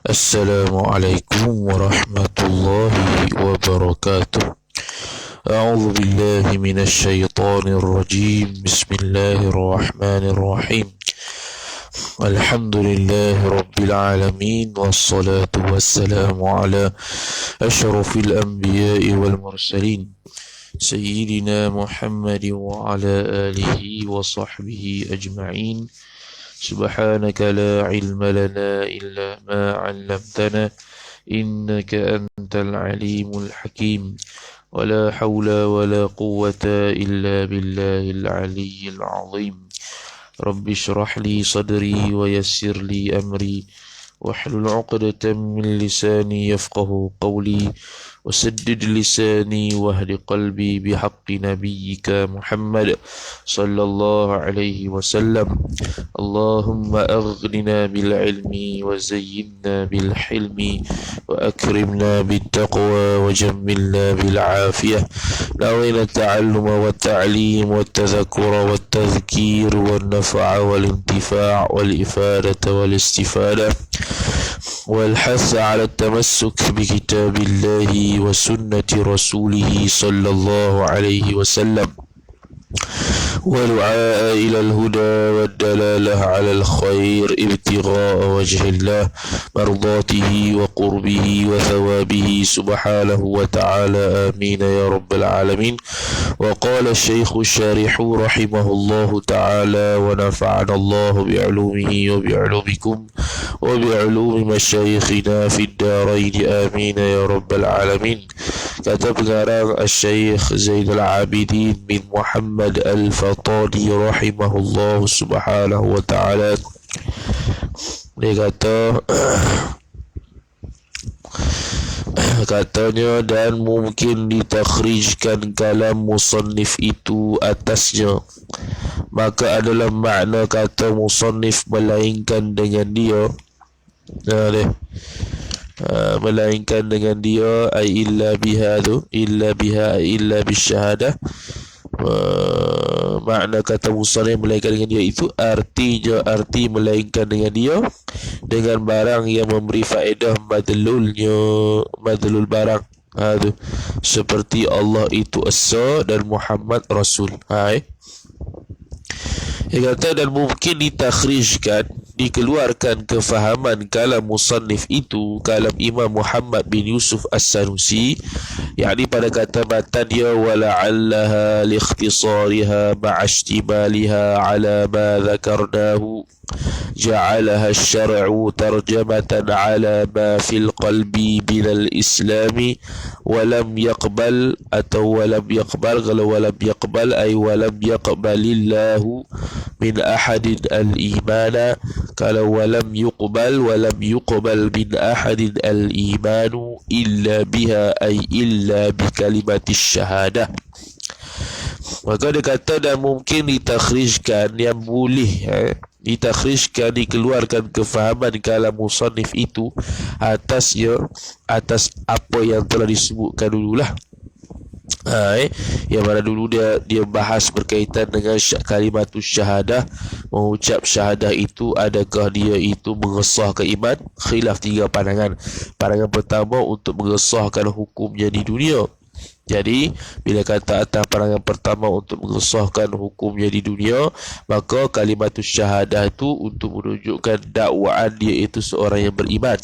Assalamualaikum warahmatullahi wabarakatuh. A'udzu billahi minasy syaithanir rajim. Bismillahirrahmanirrahim. Alhamdulillahi rabbil alamin wassalatu wassalamu ala asyrafil anbiya'i wal mursalin sayyidina Muhammadin wa ala alihi wa sahbihi ajma'in. Subhanaka la ilma lana illa ma 'allamtana innaka antal alimul hakim. Wala hawla wala quwwata illa billahil aliyyil azim. Rabbi shrah li sadri wa yassir li amri wahlul 'uqdatam min lisani yafqahu qawli وسدد لساني واهد قلبي بحق نبيك محمد صلى الله عليه وسلم. اللهم أغننا بالعلم وزينا بالحلم وأكرمنا بالتقوى وجملنا بالعافية. نوينا التعلم والتعليم والتذكر والتذكير والنفع والانتفاع والإفادة والاستفادة والحث على التمسك بكتاب الله وسنة رسوله صلى الله عليه وسلم والدعاء إلى الهدى والدلالة على الخير ابتغاء وجه الله مرضاته وقربه وثوابه سبحانه وتعالى آمين يا رب العالمين. وقال الشيخ الشارح رحمه الله تعالى ونفعنا الله بعلومه وبعلومكم وبعلوم مشايخنا في الدارين آمين يا رب العالمين. كتب غرام الشيخ زين العابدين بن محمد الفطاني رحمه الله سبحانه وتعالى. Dia katanya dan mungkin ditakhrijkan kalam musannif itu atasnya, maka adalah makna kata musannif melainkan dengan dia. Melainkan dengan dia ay illa bihadu illa biha illa bisyahadah. Makna kata musannif melainkan dengan dia itu artinya arti melainkan dengan dia dengan barang yang memberi faedah madlulnya, madlul barang. Seperti Allah itu Esa dan Muhammad Rasul. Dia kata dan mungkin ditakhrijkan, dikeluarkan kefahaman kalam musannif itu, kalam Imam Muhammad bin Yusuf As-Sanusi, yakni pada kata matan dia wala'allaha liikhtisariha ma'ashtimaliha ala ma dhakarnahu ja'alaha asy-syar'u tarjamatan ala ma fil qalbi minal islami walam yaqbal atau walam yaqbal. Kalau walam yaqbal ay walam yaqbalillahu min ahadin al-imana. Kalau walam yuqbal min ahadin al-imanu illa biha ay illa bi kalimatis syahadah. Maka dia kata dan mungkin ditakhrijkan, yang boleh ditakhrijkan, dikeluarkan kefahaman kalam musannif itu atasnya, atas apa yang telah disebutkan dululah. Yang mana dulu dia bahas berkaitan dengan kalimatus syahadah, mengucap syahadah itu adakah dia itu mengesahkan iman. Khilaf tiga pandangan. Pandangan pertama untuk mengesahkan hukumnya di dunia. Jadi bila kata atas pandangan pertama untuk mengesahkan hukumnya di dunia, maka kalimatus syahadah itu untuk menunjukkan dakwaan dia itu seorang yang beriman.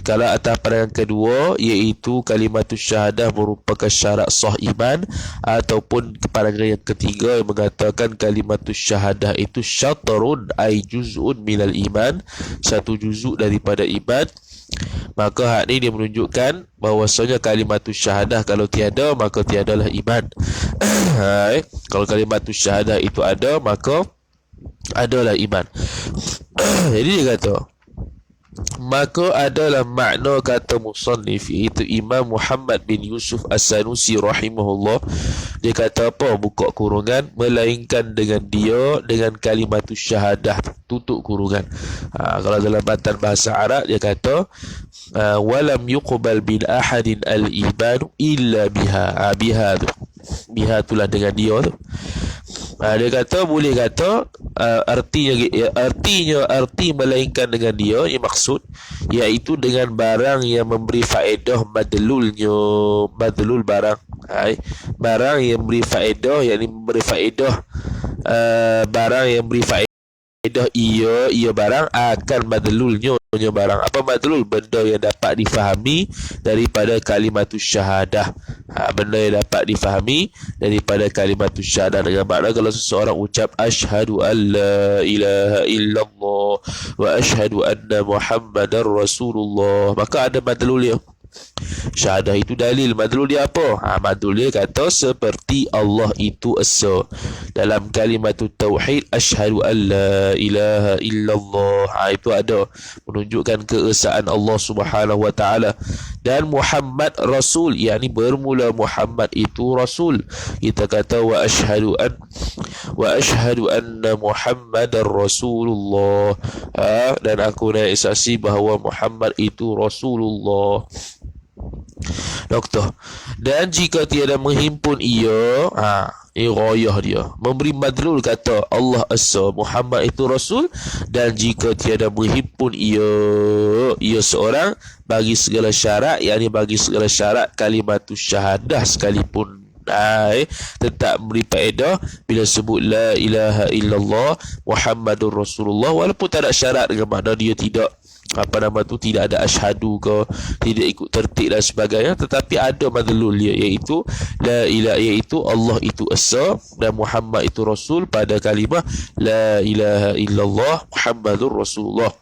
Kalau atas pandangan kedua, iaitu kalimatus syahadah merupakan syarat sah iman, ataupun pandangan yang ketiga yang mengatakan kalimatus syahadah itu syatrun ay juz'un minal iman, satu juzuk daripada iman. Maka hak ni dia menunjukkan bahawasanya kalimatus syahadah kalau tiada, maka tiadalah iman. Kalau kalimatus syahadah itu ada, maka adalah iman. Jadi dia kata, maka adalah makna kata musannif, iaitu Imam Muhammad bin Yusuf As-Sanusi rahimahullah. Dia kata apa? Buka kurungan, melainkan dengan dia, dengan kalimatus syahadah, tutup kurungan. Kalau dalam matan bahasa Arab dia kata walam yuqbal bin ahadin al-iman illa biha. Biha tu, biha itulah dengan dia tu. Dia kata boleh kata arti melainkan dengan dia yang maksud iaitu dengan barang yang memberi faedah madlul barang. Barang yang memberi faedah, yakni memberi faedah, barang yang memberi faedah ia barang akan madlulnya barang. Apa madlul? Benda yang dapat difahami daripada kalimatus syahadah. Benda yang dapat difahami daripada kalimatus syahadah, dengan makna kalau seseorang ucap asyhadu an la ilaha illallah wa asyhadu anna muhammadar rasulullah, maka ada madlulnya. Syahadah itu dalil. Madlul dia apa? Madlul dia kata seperti Allah itu esa. Dalam kalimat tauhid asyhadu an la ilaha illallah, itu ada menunjukkan keesaan Allah Subhanahu wa taala. Dan Muhammad rasul, yakni bermula Muhammad itu rasul. Kita kata wa asyhadu anna muhammadar rasulullah, dan aku nak saksi bahawa Muhammad itu rasulullah. Doktor. Dan jika tiada menghimpun ia, ini ghayah dia, memberi madlul kata Allah asa, Muhammad itu rasul, dan jika tiada menghimpun ia seorang bagi segala syarat, yakni bagi segala syarat kalimatus syahadah sekalipun, tetap memberi faedah bila sebut la ilaha illallah Muhammadur Rasulullah, walaupun tak ada syarat, dengan makna dia tidak tidak ada asyhadu ke, tidak ikut tertib dan sebagainya, tetapi ada madlul dia, iaitu la ilaha, iaitu Allah itu esa dan Muhammad itu rasul pada kalimah la ilaha illallah Muhammadur Rasulullah.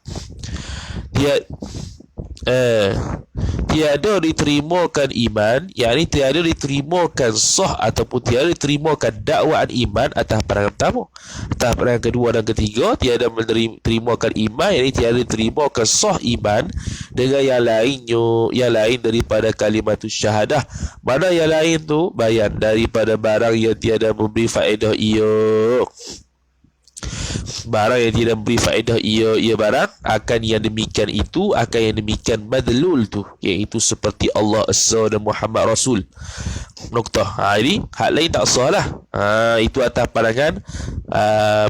Tiada diterimakan iman, yakni tiada diterimakan sah ataupun tiada diterimakan dakwaan iman atas pandangan pertama. Atas pandangan kedua dan ketiga, tiada diterimakan iman, yakni tiada diterimakan sah iman dengan yang lain daripada kalimatus syahadah. Mana yang lain tu? Bayan daripada barang yang tiada memberi faedah barang yang tidak memberi faedah ia barang, akan yang demikian itu, akan yang demikian madlul tu, iaitu seperti Allah asa dan Muhammad rasul. Noktah. Ini hak lain tak sah lah. Itu atas pandangan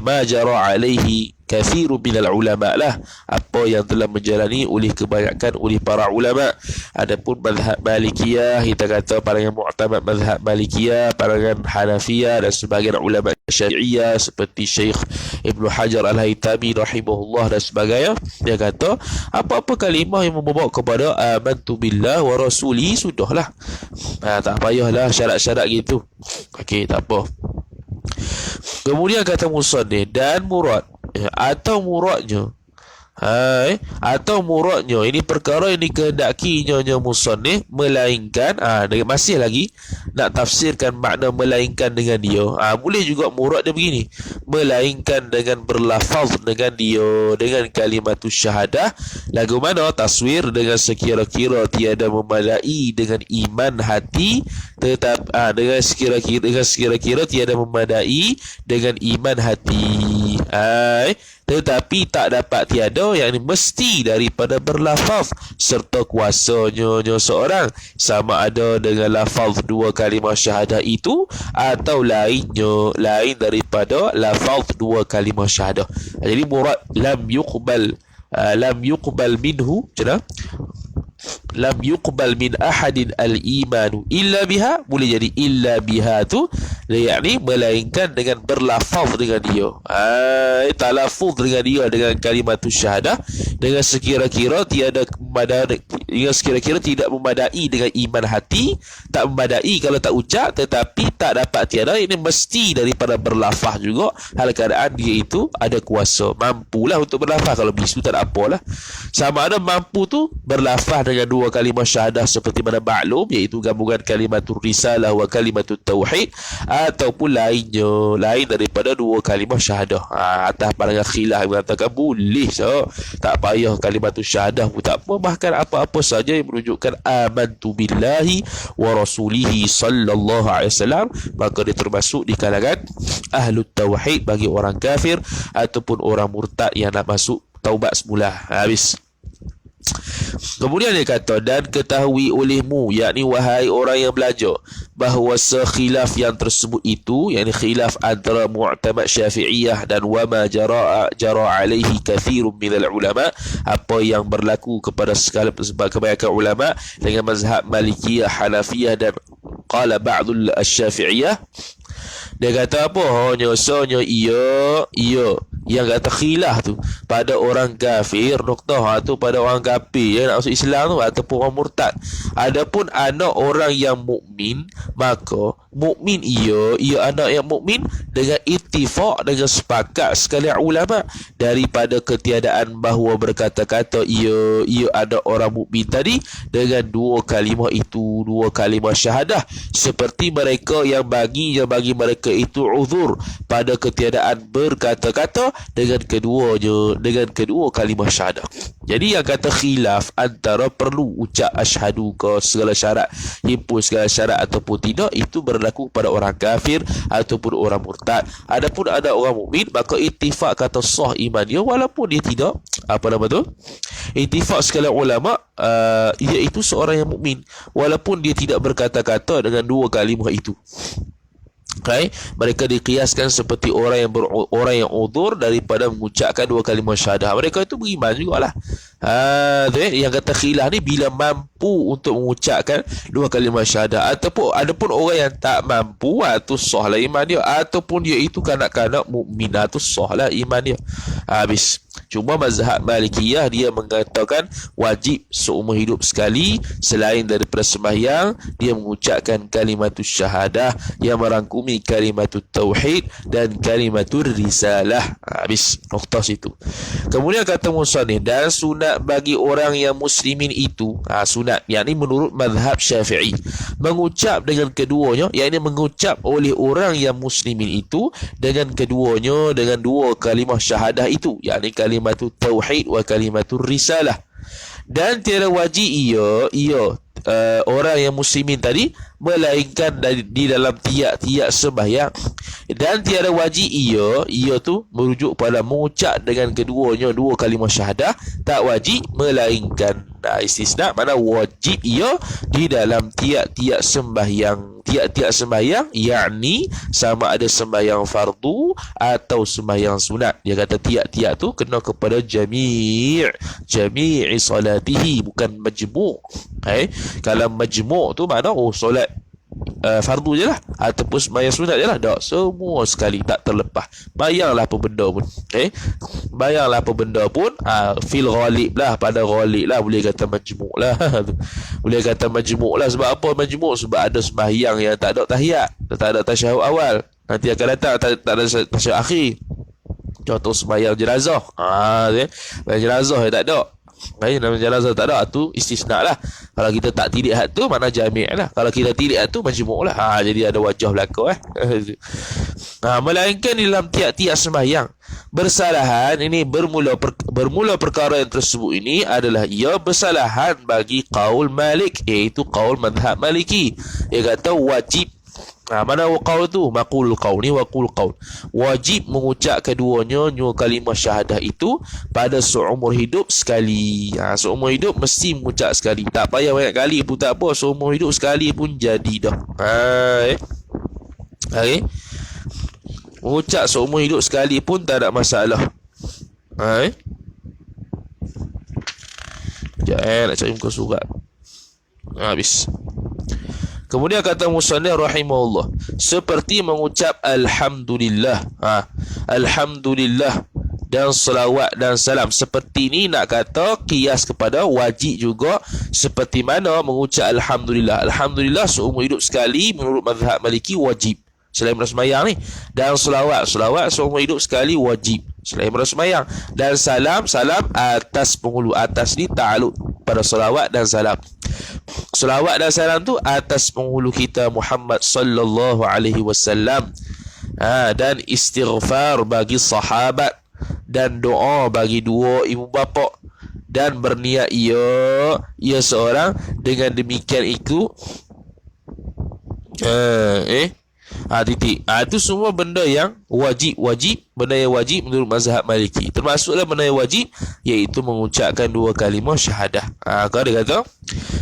ma jara alaihi kathiru minal ulama lah, apa yang telah menjalani oleh kebanyakan oleh para ulama. Adapun mazhab Malikiyah, kita kata pandangan mu'tamad mazhab Malikiyah, pandangan Hanafiyah dan sebagian ulama Syafi'iyah seperti Syekh Ibnu Hajar Al-Haytami rahimahullah dan sebagainya, dia kata apa-apa kalimah yang membawa kepada amantu billah wa rasuli, sudahlah, tak payahlah syarat-syarat gitu. Okey, tak apa. Kemudian kata musannif, dan murad atau muradnya, ini perkara yang dikehendakinya musannif, melainkan masih lagi nak tafsirkan makna melainkan dengan dia. Boleh juga murad dia begini, melainkan dengan berlafaz dengan dia, dengan kalimatus syahadah, lagu mana taswir dengan sekira-kira tiada memadai dengan iman hati, tetap dengan sekira-kira tiada memadai dengan iman hati, tetapi tak dapat tiada, yakni mesti daripada berlafaz serta kuasanya seorang, sama ada dengan lafaz dua kalimah syahadah itu atau lain daripada lafaz dua kalimah syahadah. Jadi murad lam yuqbal minhu, lam yuqbal min ahadin al-imanu illa biha, boleh jadi illa biha tu, yakni melainkan dengan berlafaz dengan dia, talafuz dengan dia, dengan kalimatus syahadah, dengan sekira-kira tiada memadai, dengan sekira-kira tidak memadai dengan iman hati, tak memadai kalau tak ucap, tetapi tak dapat tiada, ini mesti daripada berlafaz juga, hal keadaan dia itu ada kuasa, mampulah untuk berlafaz. Kalau bisu tak ada apalah, sama ada mampu tu berlafaz dengan dua kalimah syahadah seperti mana maklum, iaitu gabungan kalimatul risalah wa kalimatut tauhid, ataupun lain daripada dua kalimah syahadah. Atas pandangan khilaf mengatakan boleh, tak payah kalimatul syahadah pun tak apa, bahkan apa-apa saja yang menunjukkan amantu billahi wa rasulihi sallallahu alaihi wasallam, maka dia termasuk di kalangan ahlut tauhid bagi orang kafir ataupun orang murtad yang nak masuk taubat semula. Habis. Kemudian dia kata, dan ketahui olehmu, yakni wahai orang yang belajar, bahawa sekhilaf yang tersebut itu, yakni khilaf antara mu'tamad syafi'iyah dan wama jara alaihi kathirun minal ulama, apa yang berlaku kepada segala kebanyakan ulama dengan mazhab Malikiyah, Hanafiyah dan qala ba'dul syafi'iyah. Dia kata apa? Sonya iya yang kata khilaf tu pada orang kafir, noktah tu pada orang kafir yang nak masuk Islam tu ataupun orang murtad. Adapun anak orang yang mukmin, maka mukmin ia anak yang mukmin dengan ittifaq, dengan sepakat sekalian ulama daripada ketiadaan bahawa berkata-kata ia ada orang mukmin tadi dengan dua kalimah itu, dua kalimah syahadah, seperti mereka yang bagi mereka itu uzur pada ketiadaan berkata-kata dengan kedua kalimah syahadah. Jadi yang kata khilaf antara perlu ucap asyhadu ke segala syarat, himpun segala syarat ataupun tidak, itu berlaku pada orang kafir ataupun orang murtad. Adapun ada orang mukmin, maka ittifaq kata sah iman dia walaupun dia tidak ittifaq sekalian ulama, iaitu seorang yang mukmin walaupun dia tidak berkata-kata dengan dua kalimah itu. Okay? Mereka dikiaskan seperti orang yang uzur daripada mengucapkan dua kalimah syahadah. Mereka itu beriman jugalah. Yang kata khilaf ni bila mampu untuk mengucapkan dua kalimah syahadah, ataupun adapun orang yang tak mampu, tu sahlah iman dia, ataupun dia itu kanak-kanak mukmin, tu sahlah iman dia. Habis. Cuma mazhab Malikiyah dia mengatakan wajib seumur hidup sekali selain daripada sembahyang dia mengucapkan kalimatus syahadah yang merangkumi kalimatut tauhid dan kalimatur risalah. Habis noktah situ. Kemudian kata musannif, dan sunat bagi orang yang muslimin itu, sunat yakni menurut mazhab Syafi'i, mengucap dengan keduanya, yakni mengucap oleh orang yang muslimin itu dengan keduanya dengan dua kalimah syahadah itu, yakni kalimatul tauhid wa kalimatur risalah. Dan tiada wajib orang yang muslimin tadi melainkan di dalam tiap-tiap sembahyang, dan tiada wajib ia tu merujuk pada mengucap dengan keduanya dua kalimah syahadah, tak wajib melainkan istisna, mana wajib ia di dalam tiap-tiap sembahyang, yakni sama ada sembahyang fardu atau sembahyang sunat. Dia kata tiap-tiap tu kena kepada jami'i salatihi, bukan majmu'. Kalau majmu' tu makna solat fardu je lah ataupun sembahyang sunat je lah, tak, semua sekali tak terlepas. Bayanglah apa benda pun bayanglah apa benda pun fil ghalib lah, pada ghalib lah boleh kata majmu' lah boleh kata majmu' lah. Sebab apa majmu'? Sebab ada sembahyang yang tak ada tahiyat, tak ada tasyahud awal, nanti akan datang tak ada tasyahud akhir. Contoh sembahyang jenazah, sembahyang jenazah tak ada, dalam jenazah tak ada, tu istisna lah. Kalau kita tak tilik hak tu, mana jami' lah. Kalau kita tilik hak tu, majmu' lah. Jadi ada wajah belakang melainkan dalam tiap-tiap sembahyang bersalahan. Ini bermula perkara yang tersebut ini adalah ia bersalahan bagi qaul Malik, iaitu qaul mazhab Maliki. Dia kata wajib. Mana qaul tu? Maqul qaul ni waqul qaul. Wajib mengucap keduanya dua kalimah syahadah itu pada seumur hidup sekali. Seumur hidup mesti mengucap sekali. Tak payah banyak kali pun tak apa, seumur hidup sekali pun jadi dah. Mengucap seumur hidup sekali pun tak ada masalah. Sekejap nak cari muka surat. Habis. Kemudian kata musannif rahimahullah, seperti mengucap alhamdulillah, alhamdulillah dan selawat dan salam. Seperti ini nak kata qiyas kepada wajib juga, seperti mana mengucap alhamdulillah. Alhamdulillah seumur hidup sekali menurut mazhab Maliki wajib selain sembahyang ni. Dan selawat seumur hidup sekali wajib selain sembahyang. Dan salam atas penghulu. Atas ni ta'aluk pada selawat dan salam. Selawat dan salam tu atas penghulu kita Muhammad sallallahu alaihi wasallam. Dan istighfar bagi sahabat, dan doa bagi dua ibu bapa, dan berniat ia seorang. Dengan demikian itu Titik. Itu semua benda yang wajib. Benda yang wajib menurut mazhab Maliki. Termasuklah benda yang wajib, iaitu mengucapkan 2 kalimah syahadah. Kau ada kata.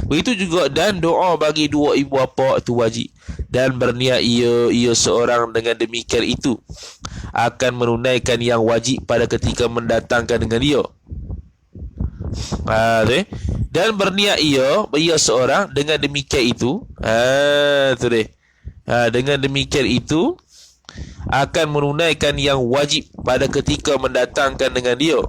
Begitu juga, dan doa bagi 2 ibu bapa itu wajib. Dan berniat ia seorang dengan demikian itu akan menunaikan yang wajib pada ketika mendatangkan dengan dia. Dan berniat ia seorang dengan demikian itu, dengan demikian itu akan menunaikan yang wajib pada ketika mendatangkan dengan dia.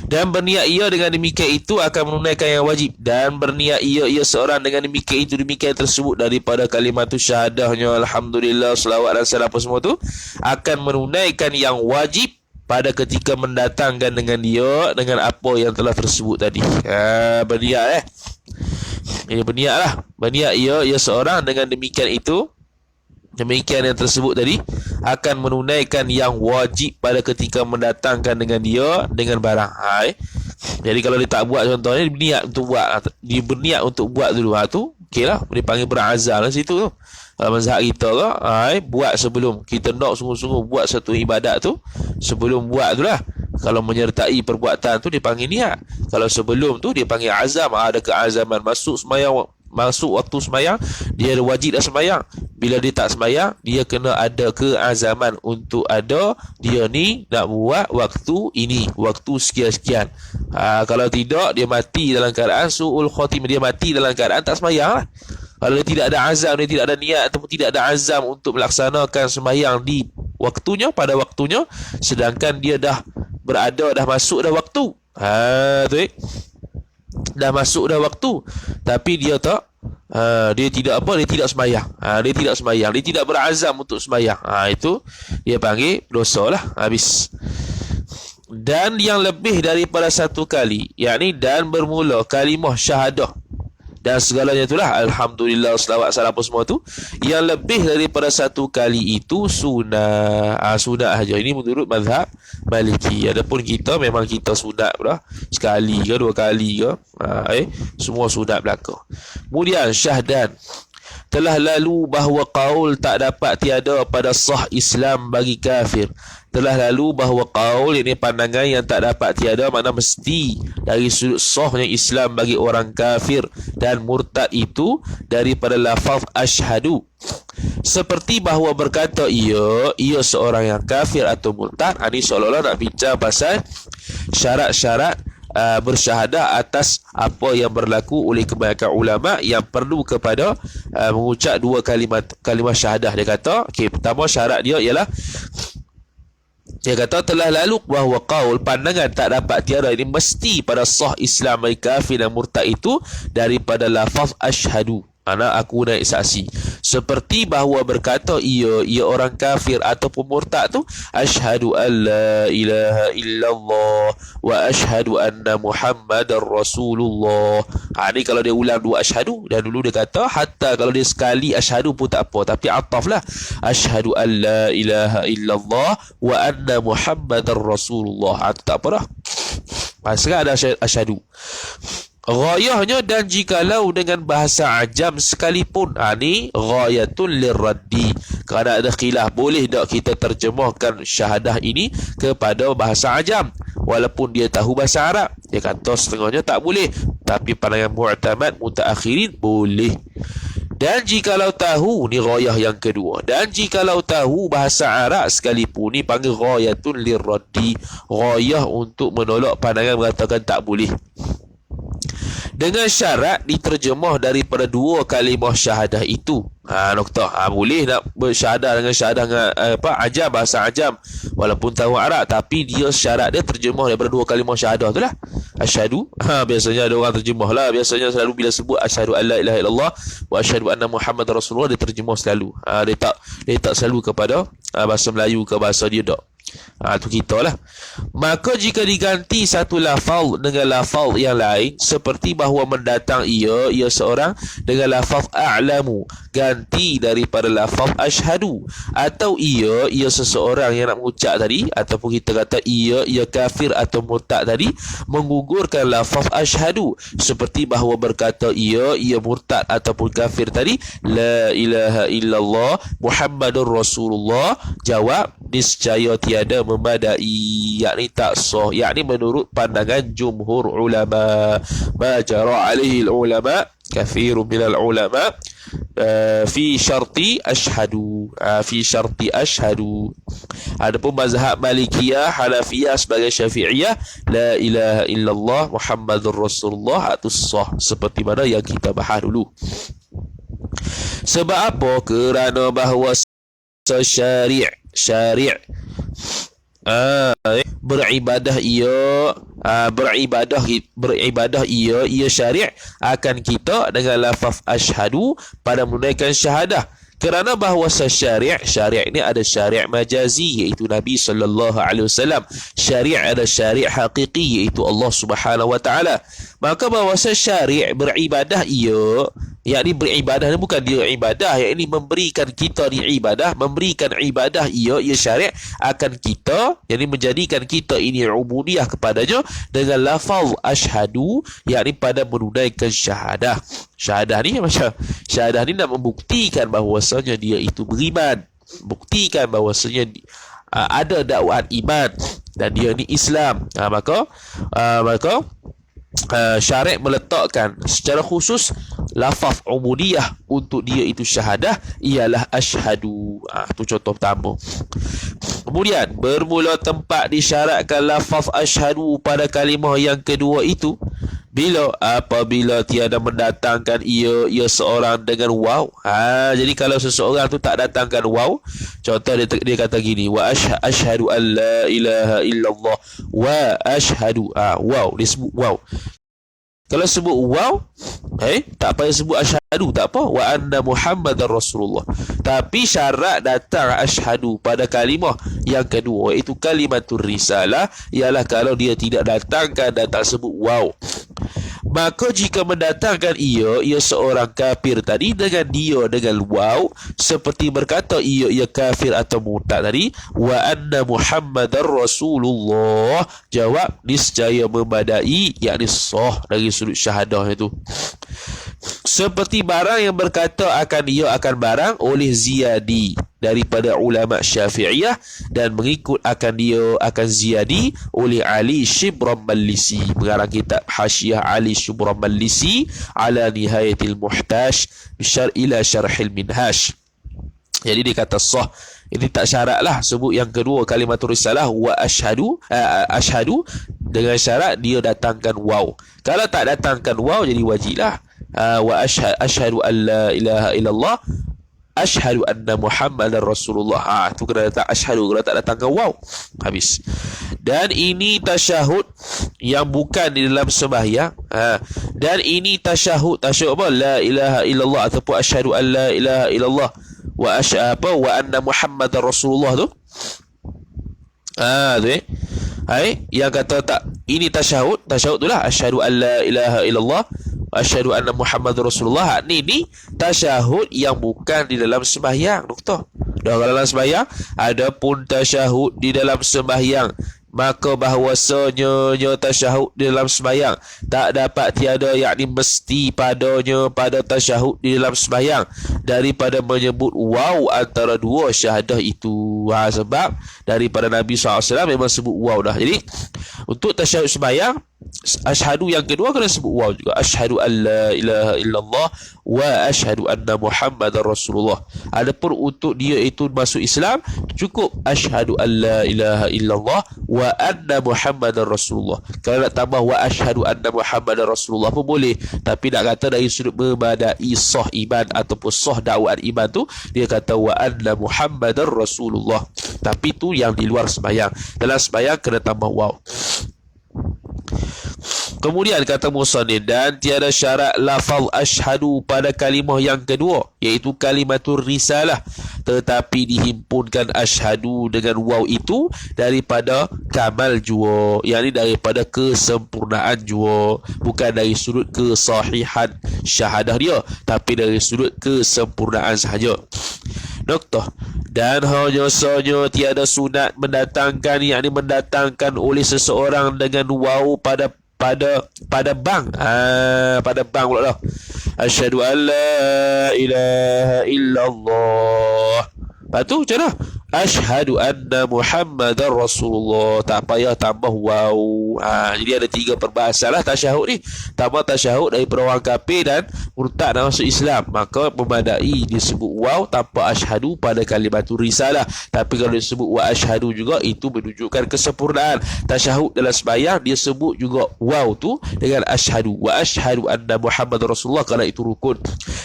Dan berniat ia dengan demikian itu akan menunaikan yang wajib. Dan berniat ia seorang dengan demikian itu, demikian tersebut daripada kalimatus syahadahnya, alhamdulillah, selawat dan salam apa semua tu, akan menunaikan yang wajib pada ketika mendatangkan dengan dia, dengan apa yang telah tersebut tadi. Berniat ini berniat lah. Berniat ia seorang dengan demikian itu, demikian yang tersebut tadi, akan menunaikan yang wajib pada ketika mendatangkan dengan dia, dengan barang. Jadi kalau dia tak buat, contohnya dia berniat untuk buat, dia berniat untuk buat dulu, tu okey lah, dia panggil berazam lah situ tu. Kalau mazhab kita ke, buat sebelum kita nak sungguh-sungguh buat satu ibadat tu, sebelum buat tu lah. Kalau menyertai perbuatan tu dia panggil niat. Kalau sebelum tu dia panggil azam. Ada keazaman masuk semayang, masuk waktu semayang, dia wajib dah semayang. Bila dia tak semayang, dia kena ada keazaman untuk ada dia ni nak buat waktu ini, waktu sekian-sekian. Kalau tidak, dia mati dalam keadaan su'ul khotimah, dia mati dalam keadaan tak semayang lah. Kalau dia tidak ada azam, dia tidak ada niat ataupun tidak ada azam untuk melaksanakan semayang di waktunya, pada waktunya, sedangkan dia dah berada, dah masuk dah waktu. Dah masuk dah waktu, tapi dia tak, dia tidak apa, dia tidak semayang. Dia tidak semayang, dia tidak berazam untuk semayang. Itu dia panggil dosa lah, habis. Dan yang lebih daripada satu kali, yakni dan bermula kalimah syahadah dan segalanya itulah, alhamdulillah, selawat salam apa semua tu, yang lebih daripada satu kali itu sunat. Sunat saja. Ini menurut mazhab Maliki. Adapun kita, memang kita sunat dah, sekali ke 2 kali ke, semua sunat belaka. Kemudian syahdan, telah lalu bahawa qaul tak dapat tiada pada sah Islam bagi kafir. Telah lalu bahawa qaul, ini pandangan yang tak dapat tiada, makna mesti dari sudut sahnya Islam bagi orang kafir dan murtad itu daripada lafaz asyhadu. Seperti bahawa berkata ia seorang yang kafir atau murtad. Ini seolah-olah nak bincang pasal syarat-syarat bersyahadah atas apa yang berlaku oleh kebanyakan ulama yang perlu kepada mengucap 2 kalimah syahadah. Dia kata, pertama syarat dia ialah, dia kata telah lalu bahawa qaul, pandangan tak dapat tiada ini mesti pada sah Islam bagi kafir dan murtad itu daripada lafaz asyhadu, ana aku naik saksi. Seperti bahawa berkata ia orang kafir ataupun murtad tu, asyhadu an la ilaha illallah wa asyhadu anna muhammadar rasulullah. Ni kalau dia ulang 2 asyhadu, dan dulu dia kata hatta kalau dia sekali asyhadu pun tak apa, tapi ataf lah, asyhadu an la ilaha illallah wa anna muhammadar rasulullah. Tak apa dah, sekarang ada asyhadu. Ghayahnya, dan jikalau dengan bahasa ajam sekalipun. Ni ghayatul lirraddi. Kerana ada khilaf, boleh tak kita terjemahkan syahadah ini kepada bahasa ajam walaupun dia tahu bahasa Arab? Dia kata setengahnya tak boleh, tapi pandangan mu'tamad mutaakhirin boleh. Dan jikalau tahu, ni ghayah yang kedua, dan jikalau tahu bahasa Arab sekalipun, ni panggil ghayatul lirraddi, ghayah untuk menolak pandangan mengatakan tak boleh, dengan syarat diterjemah daripada 2 kalimah syahadah itu. Nokta. Boleh nak bersyahadah dengan syahadah dengan ajam, bahasa ajam walaupun tahu Arab, tapi dia syarat dia terjemah daripada 2 kalimah syahadah tu lah. Asyhadu, biasanya ada orang terjemah lah, biasanya selalu bila sebut asyhadu alla ilaha illallah wa asyhadu anna muhammadar rasulullah, dia terjemah selalu. Dia tak selalu kepada bahasa Melayu ke bahasa dia tak. Tu kita lah. Maka jika diganti satu lafaz dengan lafaz yang lain, seperti bahawa mendatang ia seorang, dengan lafaz a'lamu, ganti daripada lafaz ashhadu, atau ia seseorang yang nak mengucap tadi, ataupun kita kata ia kafir atau murtad tadi, menggugurkan lafaz ashhadu, seperti bahawa berkata ia murtad ataupun kafir tadi, la ilaha illallah Muhammadur Rasulullah, jawab niscaya tiada memadai, yakni tak sah, yakni menurut pandangan jumhur ulama. Ma jara alaihi ulama, kathirun minal ulama, fi syarti ashhadu, fi syarti ashhadu. Adapun mazhab Malikiyah, Hanafiyah sebagai Syafi'iyah, la ilaha illallah Muhammadur Rasulullah itu sah, seperti mana yang kita bahas dulu. Sebab apa? Kerana bahawa syari' beribadah ia syari' akan kita dengan lafaz ashhadu pada menunaikan syahadah. Kerana bahawa syari' ini ada syari' majazi, iaitu Nabi sallallahu alaihi wasallam. Syari' ada syari' hakiki, iaitu Allah Subhanahu wa taala. Maka bahawa syari' beribadah ia, yakni beribadah ni bukan dia ibadah, yakni memberikan kita ni ibadah, memberikan ibadah ia syari' akan kita, yakni menjadikan kita ini ubudiyah kepadanya dengan lafaz ashhadu, yakni pada menunaikan syahadah. Syahadah ni macam syahadah ni nak membuktikan bahawasanya dia itu beriman, buktikan bahawasanya ada dakwaan iman dan dia ni Islam. Maka syariat meletakkan secara khusus lafaz ubudiyah untuk dia itu syahadah, ialah ashhadu. Itu contoh pertama. Kemudian bermula tempat disyaratkan lafaz ashhadu pada kalimah yang kedua itu apabila tiada mendatangkan ia seorang dengan waw. Jadi kalau seseorang tu tak datangkan waw, contoh dia kata gini, wa ashhadu an la ilaha illallah wa ashhadu, waw, dia sebut waw. Kalau sebut waw, tak payah sebut ashhadu, tak apa, wa anna Muhammadar Rasulullah. Tapi syarat datang ashhadu pada kalimah yang kedua, iaitu kalimatur risalah, ialah kalau dia tidak datangkan dan tak sebut waw. Maka jika mendatangkan ia seorang kafir tadi dengan waw, seperti berkata ia kafir atau murtad tadi, wa anna Muhammadar Rasulullah, jawab niscaya memadai, yakni sah dari sudut syahadah itu. Seperti barang yang berkata akan barang oleh Ziyadi daripada ulama Syafi'iyah, dan mengikut akan Ziyadi oleh Ali Shibram Malisi, mengarang kitab Hasyiah Ali Shibram Malisi ala Nihayatil Muhtaj ila Syarhil Minhaj. Jadi dia kata sah. Ini tak syarat lah sebut yang kedua kalimatur risalah wa ashhadu dengan syarat dia datangkan waw. Kalau tak datangkan waw, jadi wajib lah wa ashhadu an la ilaha illallah ashhadu anna Muhammadar Rasulullah. Tu kena datang ashhadu, kalau tak datangkan waw, habis. Dan ini tasyahud yang bukan di dalam sembahyang. Dan ini tasyahud apa? La ilaha illallah ataupun ashhadu an la ilaha illallah wa anna Muhammadar Rasulullah tu. Yang kata tak, ini tasyahud tu lah, ashhadu an la ilaha illallah asyhadu anna Muhammadar Rasulullah. Ni tasyahud yang bukan di dalam sembahyang. Nukta. Dah dalam sembahyang, adapun tasyahud di dalam sembahyang, maka bahawasanya tasyahud di dalam sembahyang tak dapat tiada, yakni mesti padanya pada tasyahud di dalam sembahyang daripada menyebut waw antara dua syahadah itu. Sebab daripada Nabi SAW memang sebut waw dah. Jadi untuk tasyahud sembahyang, ashhadu yang kedua kena sebut waw juga, ashhadu an la ilaha illallah wa ashhadu anna Muhammadar Rasulullah. Adapun untuk dia itu masuk Islam, cukup ashhadu an la ilaha illallah wa anna Muhammadar Rasulullah. Kalau nak tambah wa ashhadu anna Muhammadar Rasulullah pun boleh, tapi nak kata dari sudut memadai sah iman ataupun sah dakwaan iman tu, dia kata wa anna Muhammadar Rasulullah. Tapi tu yang di luar sembahyang. Dalam sembahyang kena tambah waw. Kemudian kata musannif, dan tiada syarat lafaz asyhadu pada kalimah yang kedua, iaitu kalimatur risalah, tetapi dihimpunkan asyhadu dengan waw itu daripada kamal jua, yakni daripada kesempurnaan jua, bukan dari sudut kesahihan syahadah dia, tapi dari sudut kesempurnaan sahaja. Noktah. Dan hanya sahaja tiada sunat mendatangkan, yakni mendatangkan oleh seseorang dengan waw pada bang. Pada bang pula dah. Asyhadu an la ilaha illallah. Lepas tu macam mana? Asyhadu anna Muhammadar Rasulullah. Tak payah tambah waw. Jadi ada 3 perbahasan lah tasyahud ni. Tambah tasyahud daripada orang kafir dan murtad nak masuk Islam, maka memadai disebut waw tanpa asyhadu pada kalimatur risalah. Tapi kalau disebut wa asyhadu juga, itu menunjukkan kesempurnaan. Tasyahud dalam sembahyang dia sebut juga waw tu dengan asyhadu. Wa asyhadu anna Muhammadar Rasulullah, kalau itu rukun.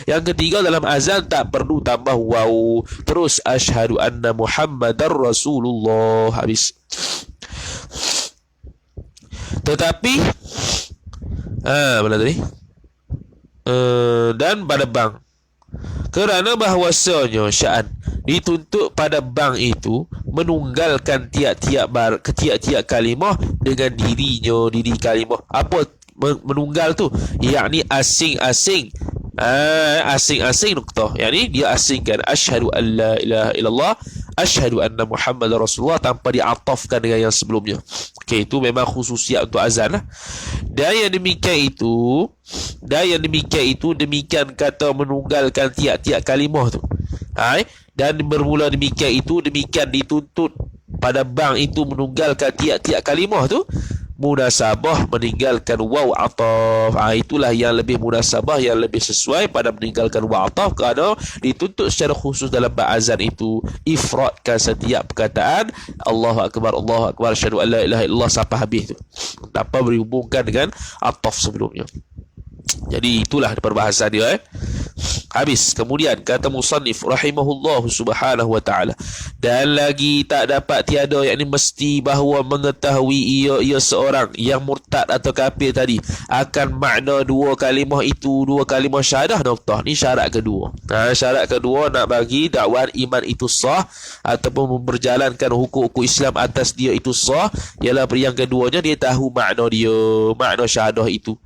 Yang ketiga, dalam azan tak perlu tambah waw. Terus asyhadu anna Muhammadar Rasulullah, habis. Tetapi mana tadi? Dan pada bang, kerana bahawasanya sya'an dituntut pada bang itu menunggalkan tiap-tiap kalimah dengan diri kalimah. Apa menunggal tu? Yakni asing-asing. Asing-asing nuktah, yakni dia asingkan asyhadu an la ilaha illallah, asyhadu anna Muhammadar Rasulullah, tanpa diatafkan dengan yang sebelumnya. Okey, itu memang khususiat untuk azan lah. Dan yang demikian itu demikian kata menunggalkan tiap-tiap kalimah tu. Dan bermula demikian dituntut pada bang itu menunggalkan tiap-tiap kalimah tu, munasabah meninggalkan waw ataf. Itulah yang lebih munasabah, yang lebih sesuai pada meninggalkan waw ataf, kerana dituntut secara khusus dalam bab azan itu ifradkan setiap perkataan Allahu akbar, asyhadu an la ilaha illallah sampai habis tu, tanpa berhubungkan dengan ataf sebelumnya. Jadi itulah perbahasan dia. Habis. Kemudian kata musannif rahimahullah subhanahu wa ta'ala, dan lagi tak dapat tiada, yakni mesti bahawa mengetahui ia seorang yang murtad atau kafir tadi akan makna dua kalimah itu, dua kalimah syahadah. Noktah. Ni syarat kedua. Syarat kedua nak bagi dakwaan iman itu sah ataupun memperjalankan hukum-hukum Islam atas dia itu sah, ialah yang keduanya dia tahu makna syahadah itu.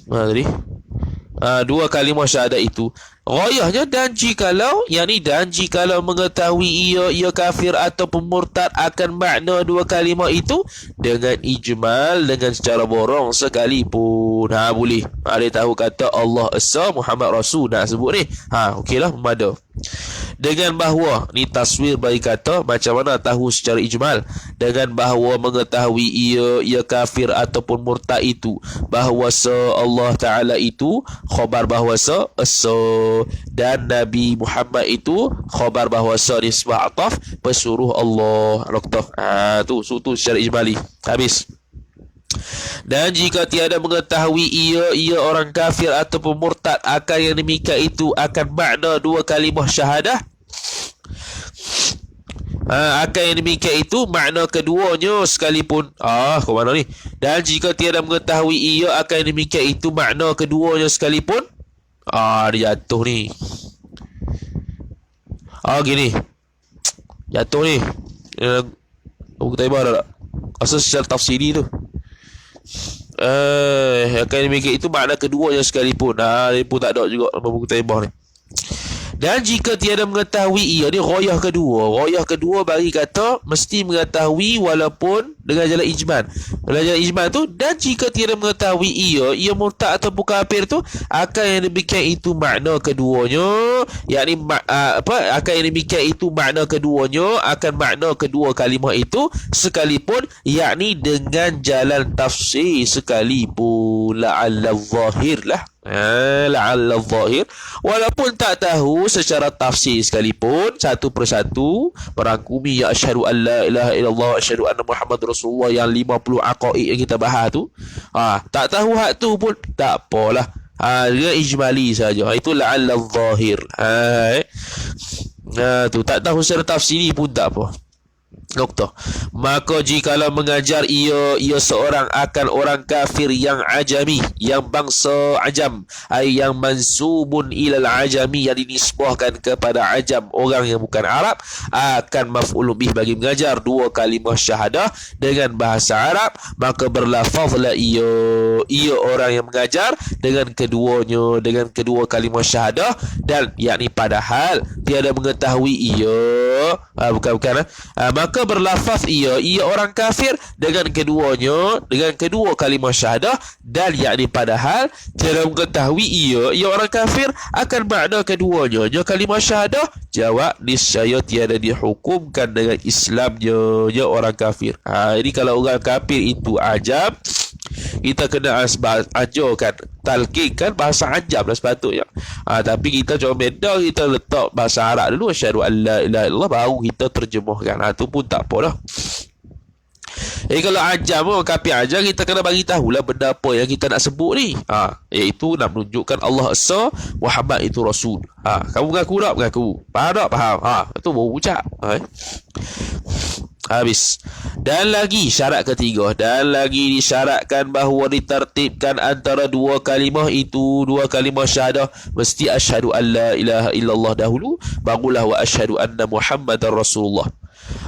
Tadi dua kalimah syahadat itu ghayahnya, dan jikalau mengetahui ia kafir atau murtad akan makna dua kalimah itu dengan ijmal, dengan secara borong sekalipun, boleh. Dia tahu kata Allah Esa, Muhammad Rasul nak sebut ni, okeylah, memada. Dengan bahawa ni taswir bagi kata macam mana tahu secara ijmal, dengan bahawa mengetahui ia kafir ataupun murtad itu, bahawasa Allah Ta'ala itu khabar bahawasa Esa, dan Nabi Muhammad itu khabar bahawasa nisbah ataf pesuruh Allah. Tu secara ijmali. Habis. Dan jika tiada mengetahui ia orang kafir ataupun murtad akan yang demikian itu akan makna dua kalimah syahadah, akan yang demikian itu makna keduanya sekalipun. Kau mana ni? Dan jika tiada mengetahui ia akan yang demikian itu makna keduanya sekalipun. Dia jatuh ni. Gini. Jatuh ni. Buku taibah dah tak? Asal secara tafsiri tu. Akan demikian itu makna keduanya sekalipun. Dia pun tak ada juga buku taibah ni. Dan jika tiada mengetahui ia, ni ghayah kedua bagi kata mesti mengetahui walaupun dengan jalan ijmal. Dengan jalan ijmal tu, dan jika tiada mengetahui ia murtad ataupun kafir tu akan yang demikian itu makna keduanya, yakni akan yang demikian itu makna keduanya akan makna kedua kalimah itu sekalipun, yakni dengan jalan tafsir sekalipun. La'alla zahir lah. La'alla zahir, walaupun tak tahu secara tafsir sekalipun, satu persatu merangkumi ya asyhadu an la ilaha illallah, asyhadu anna Muhammad Rasulullah, yang 50 aqaid yang kita bahas tu, tak tahu hak tu pun tak apalah, dia ijmali saja. Itu la'alla zahir. Tu tak tahu secara tafsiri pun tak apa. Noktah. Maka jikalau mengajar ia seorang akan orang kafir yang ajami, yang bangsa ajam, ay yang mansubun ilal ajami, yang dinisbahkan kepada ajam, orang yang bukan Arab, akan maf'ul bih bagi mengajar dua kalimah syahadah dengan bahasa Arab, maka berlafazlah ia orang yang mengajar dengan keduanya, dengan kedua kalimah syahadah, dan yakni padahal tiada mengetahui maka berlafaz ia orang kafir dengan keduanya, dengan kedua kalimah syahadah, dan yakni padahal tiada mengetahui ia orang kafir akan makna keduanya kalimah syahadah. Jawab, niscaya tiada dihukumkan dengan Islamnya orang kafir. Jadi kalau orang kafir itu ajam, kita kena ajarkan, talqinkan bahasa ajam lah sepatutnya. Tapi kita comel dah, kita letak bahasa Arab dulu, asyhadu an la ilaha illallah, baru kita terjemahkan. Tu pun tak apa dah. Kalau ajam, kafir ajam, kita kena bagi tahulah benda apa yang kita nak sebut ni. Iaitu nak menunjukkan Allah Esa, Muhammad itu Rasul. Kamu mengaku tak? Mengaku. Faham tak? Faham. Itu baru ucap. Habis. Dan lagi syarat ketiga, dan lagi disyaratkan bahawa ditertibkan antara dua kalimah itu, dua kalimah syahadah, mesti asyhadu an la ilaha illallah dahulu, barulah wa asyhadu anna Muhammadar Rasulullah.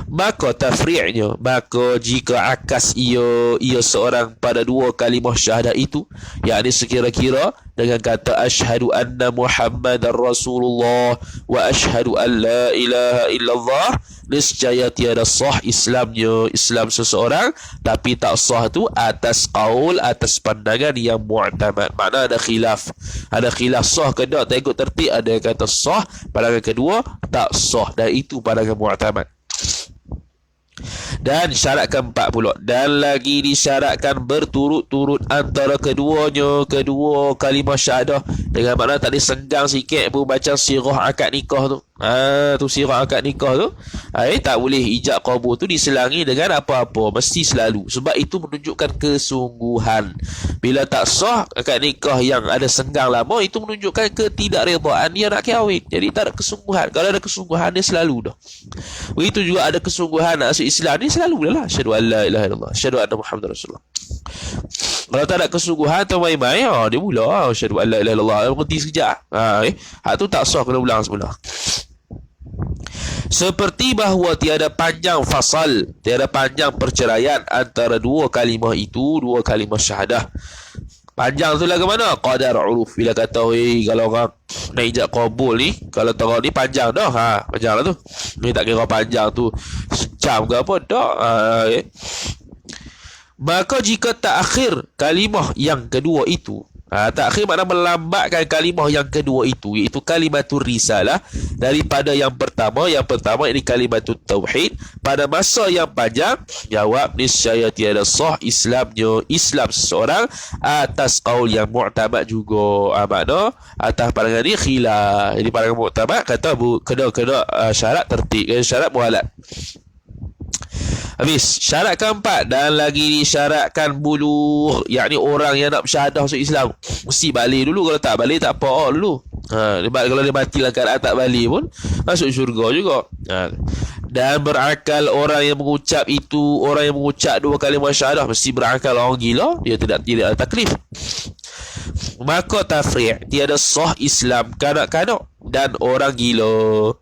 Maka tafri'nya, maka jika akas ia seorang pada dua kalimah syahadah itu, yakni sekira-kira dengan kata asyhadu anna Muhammadar Rasulullah wa asyhadu an la ilaha illallah, niscaya tiada sah Islamnya, Islam seseorang, tapi tak sah tu atas qaul, atas pandangan yang mu'tamad. Makna ada khilaf sah ke tak, tengok tertib, ada yang kata sah, pandangan kedua tak sah, dan itu pandangan mu'tamad. Dan syarat keempat pula, dan lagi disyaratkan berturut-turut antara keduanya, kedua kalimah syahadah, dengan makna tadi senggang sikit pun baca sirah akad nikah tu. Tu sirah akad nikah tu, tak boleh ijab qabul tu diselangi dengan apa-apa, mesti selalu, sebab itu menunjukkan kesungguhan. Bila tak sah akad nikah yang ada senggang lama, itu menunjukkan ketidakredaan dia nak kahwin. Jadi tak ada kesungguhan. Kalau ada kesungguhan, dia selalu dah. Begitu juga ada kesungguhan nak masuk Islam, ni selalu dah lah, asyhadu an la ilaha illallah, asyhadu anna Muhammadar Rasulullah. Kalau tak ada kesungguhan atau main-main, dia mula asyhadu an la ilaha illallah, berhenti sekejap. Hak tu tak sah, kena ulang semula. Seperti bahawa tiada panjang fasal, tiada panjang perceraian antara dua kalimah itu, dua kalimah syahadah. Panjang tu lah ke mana? Qadar uruf. Bila kata, kalau orang nak ijab qabul ni, kalau tahu ni panjang dah. Panjang lah tu. Ni tak kira panjang tu sejam ke apa, dah. Maka jika takhir kalimah yang kedua itu, takhir makna melambatkan kalimah yang kedua itu, iaitu kalimatul risalah, daripada yang pertama. Yang pertama ini kalimatul tauhid, pada masa yang panjang. Jawab, niscaya tiada sah Islamnya, Islam seseorang, atas qaul yang mu'tamad juga. Makna atas pandangan ni khilaf. Jadi pandangan mu'tamad kata kena syarat tertib, syarat mualat. Habis. Syarat keempat, dan lagi disyaratkan bulugh, yakni orang yang nak bersyahadah masuk Islam mesti balik dulu. Kalau tak balik, tak apa dulu. Kalau dia mati lah keadaan tak balik pun masuk syurga juga. Dan berakal orang yang mengucap itu, orang yang mengucap dua kalimah syahadah mesti berakal. Orang gila, dia tidak ada taklif. Maka tafri', tiada sah Islam kanak-kanak dan orang gila,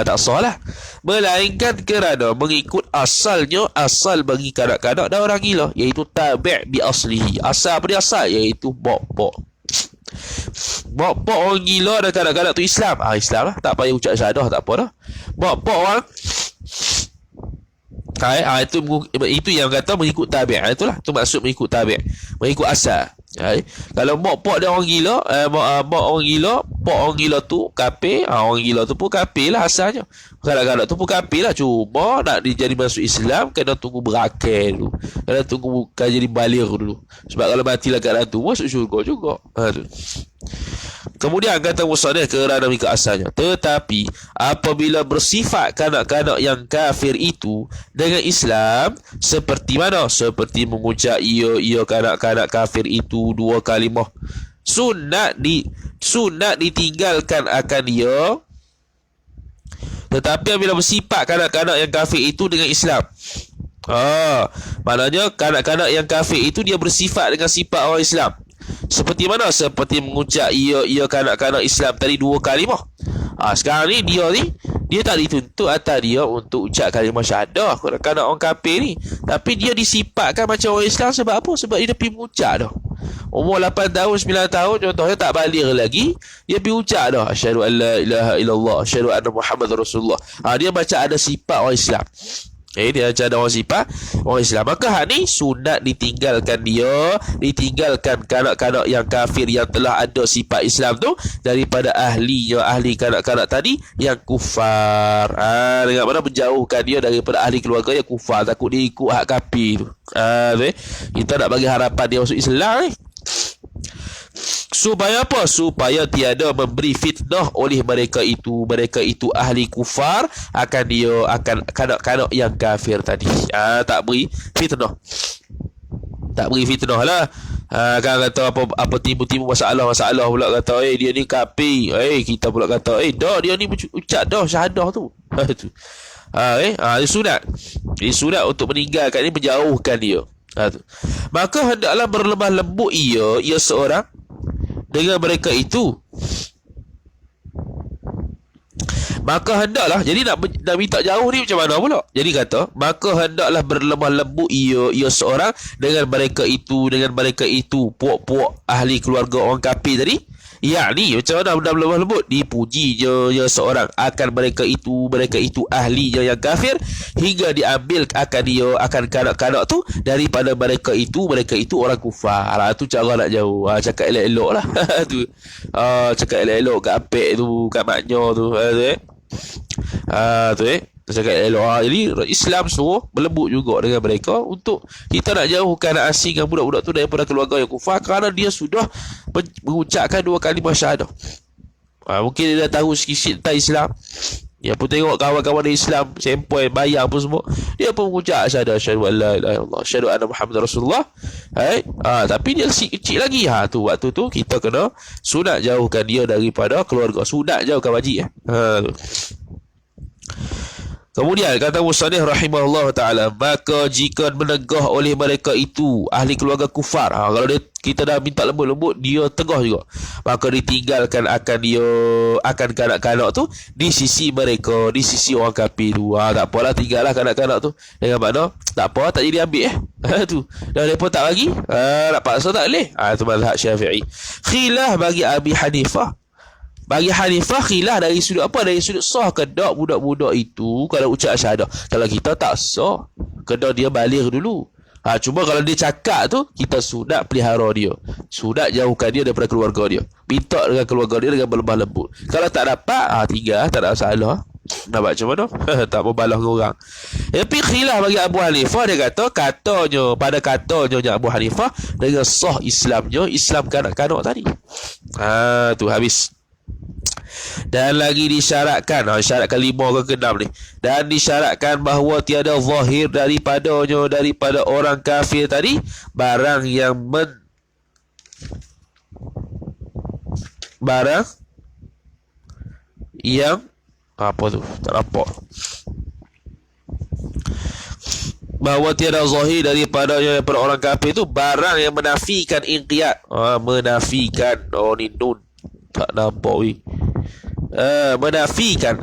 tak sah lah, melainkan kerana mengikut asalnya, asal bagi kanak-kanak dan orang gila, iaitu tabi' bi aslihi. Asal apa dia asal? Iaitu bok orang gila dan kanak-kanak tu Islam. Islam lah, tak payah ucap syahadah, tak apa dah. Bok orang itu yang kata mengikut tabi'. Itulah, itu maksud mengikut tabi', mengikut asal. Kalau pok dia orang gila, pok orang gila tu kafir, orang gila tu pun kafir lah asalnya. Kadang-kadang tu pun kafir lah, cuma nak dijadi masuk Islam kena tunggu berakal dulu, kena tunggu jadi baligh dulu. Sebab kalau matilah kat dalam tu, masuk syurga juga. Kemudian kata musannif, kerana mengikut asalnya. Tetapi apabila bersifat kanak-kanak yang kafir itu dengan Islam, seperti mana? Seperti mengucap ia kanak-kanak kafir itu dua kalimah, sunat ditinggalkan akan dia. Tetapi apabila bersifat kanak-kanak yang kafir itu dengan Islam, maknanya kanak-kanak yang kafir itu dia bersifat dengan sifat orang Islam. Seperti mana? Seperti mengucap ia kanak-kanak Islam tadi 2 kalimah. Sekarang ni dia tak dituntut atas dia untuk ucap kalimah syahadah kanak-kanak orang kafir ni, tapi dia disifatkan macam orang Islam. Sebab apa? Sebab dia pergi mengucap dah. Umur 8 tahun, 9 tahun contohnya, tak balik lagi, dia pergi ucap dah, asyhadu an la ilaha illallah, asyhadu anna Muhammad Rasulullah. Dia macam ada sifat orang Islam. Dia macam ada orang sifat orang Islam. Maka hak ni sunat ditinggalkan kanak-kanak yang kafir yang telah ada sifat Islam tu daripada ahli kanak-kanak tadi yang kufar. Dengan mana menjauhkan dia daripada ahli keluarga yang kufar, takut dia ikut hak kafir tu. Kita nak bagi harapan dia masuk Islam ni. Supaya apa? Supaya tiada memberi fitnah oleh mereka itu ahli kufar akan kanak-kanak yang kafir tadi. Tak beri fitnah lah. Kan kata apa timbul masalah pula, kata dia ni kafir, kita pula kata dia ni ucap dah syahadah tu. Dia sunat untuk meninggalkan ni, menjauhkan dia. Maka hendaklah berlemah lembut ia seorang dengan mereka itu. Maka hendaklah, jadi nak minta jauh ni macam mana pula? Jadi kata, maka hendaklah berlemah lembut ia seorang dengan mereka itu puak-puak ahli keluarga orang kafir tadi. Yakni macam mana benda lemah lembut? Dipuji je seorang akan mereka itu ahli yang kafir, hingga diambil akan kanak-kanak tu daripada mereka itu orang kufar. Tu cara nak jauh. Cakap elok-elok lah. Tu cakap elok-elok kat apek tu, kat maknya tu. Cakap elok. Jadi Islam suruh berlembut juga dengan mereka untuk kita nak jauhkan, nak asingkan budak-budak tu daripada keluarga yang kufar, kerana dia sudah mengucapkan 2 kalimah syahadah. Mungkin dia dah tahu sikit tentang Islam, dia pun tengok kawan-kawan dia Islam sempoi bayar pun semua, dia pun mengucap syahadah, asyhadu an la ilaha illallah, asyhadu anna Muhammad Rasulullah. Tapi dia kecil lagi. Waktu tu kita kena sunat jauhkan dia daripada keluarga. Sunat jauhkan wajib. Kemudian kata musannif rahimahullah ta'ala, maka jika menegah oleh mereka itu ahli keluarga kufar, kalau kita dah minta lembut-lembut, dia tegah juga, maka ditinggalkan akan kanak-kanak tu di sisi mereka, di sisi orang kafir tu. Tak apalah, tinggallah kanak-kanak tu. Dengan makna tak apa, tak jadi ambil tu. Dah mereka tak bagi, nak paksa tak boleh. Itu mazhab Syafi'i. Khilaf bagi Abi Hanifah. Bagi Hanifah khilaf dari sudut apa? Dari sudut sah ke tak budak-budak itu kalau ucap syahadah. Kalau kita tak sah, kena dia balik dulu. Cuma kalau dia cakap tu, kita sunat pelihara dia, sunat jauhkan dia daripada keluarga dia, minta dengan keluarga dia dengan berlemah lembut. Kalau tak dapat, tinggal, tak ada masalah. Nampak macam mana? Tak berbalah dengan orang. Tapi khilaf bagi Abu Hanifah, dia katanya Abu Hanifah dengan sah Islamnya, Islam kanak-kanak tadi. Tu habis. Dan lagi disyaratkan, syarat ke-5 ke ke-6 ni, dan disyaratkan bahawa tiada zahir daripada orang kafir tadi barang yang apa tu, tak nampak, bahawa tiada zahir daripada orang kafir tu barang yang menafikan inqiyad. Menafikan, ni nun tak nampak menafikan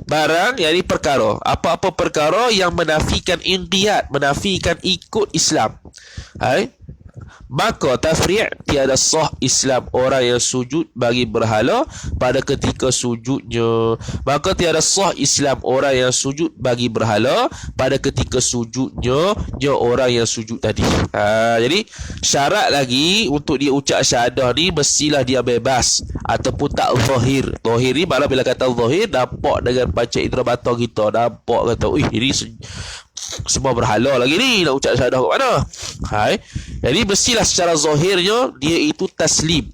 barang, yakni perkara, apa-apa perkara yang menafikan inqiyad, menafikan ikut Islam. Maka tafri' tiada sah Islam orang yang sujud bagi berhala pada ketika sujudnya. Maka tiada sah Islam orang yang sujud bagi berhala pada ketika sujudnya orang yang sujud tadi. Jadi syarat lagi untuk dia ucap syahadah ni, mestilah dia bebas ataupun tak zahir. Zahir ni malah bila kata zahir, nampak dengan panca indera mata kita, nampak kata ini semua berhala lagi ni, nak ucap syahadah kat mana. Jadi mestilah secara zahirnya dia itu taslim,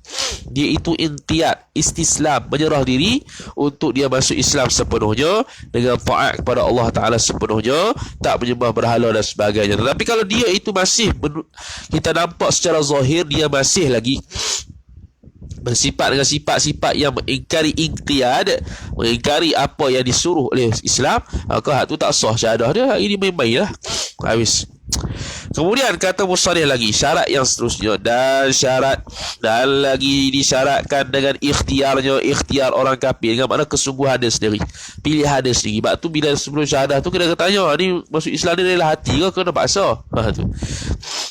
dia itu intiyad, istislam, menyerah diri untuk dia masuk Islam sepenuhnya, dengan taat kepada Allah Ta'ala sepenuhnya, tak menyembah berhala dan sebagainya. Tetapi kalau dia itu masih kita nampak secara zahir dia masih lagi bersifat dengan sifat-sifat yang mengingkari inqiyad, mengingkari apa yang disuruh oleh Islam, maka hak tu tak sah syahadah dia. Ini main-main lah. Habis. Kemudian kata musannif lagi syarat yang seterusnya, dan lagi disyaratkan dengan ikhtiar orang kafir, dengan makna kesungguhan dia sendiri, pilihan dia sendiri. Sebab tu bila sebelum syahadah tu kena tanya, ni masuk Islam ni rela hati ke kena paksa? Tu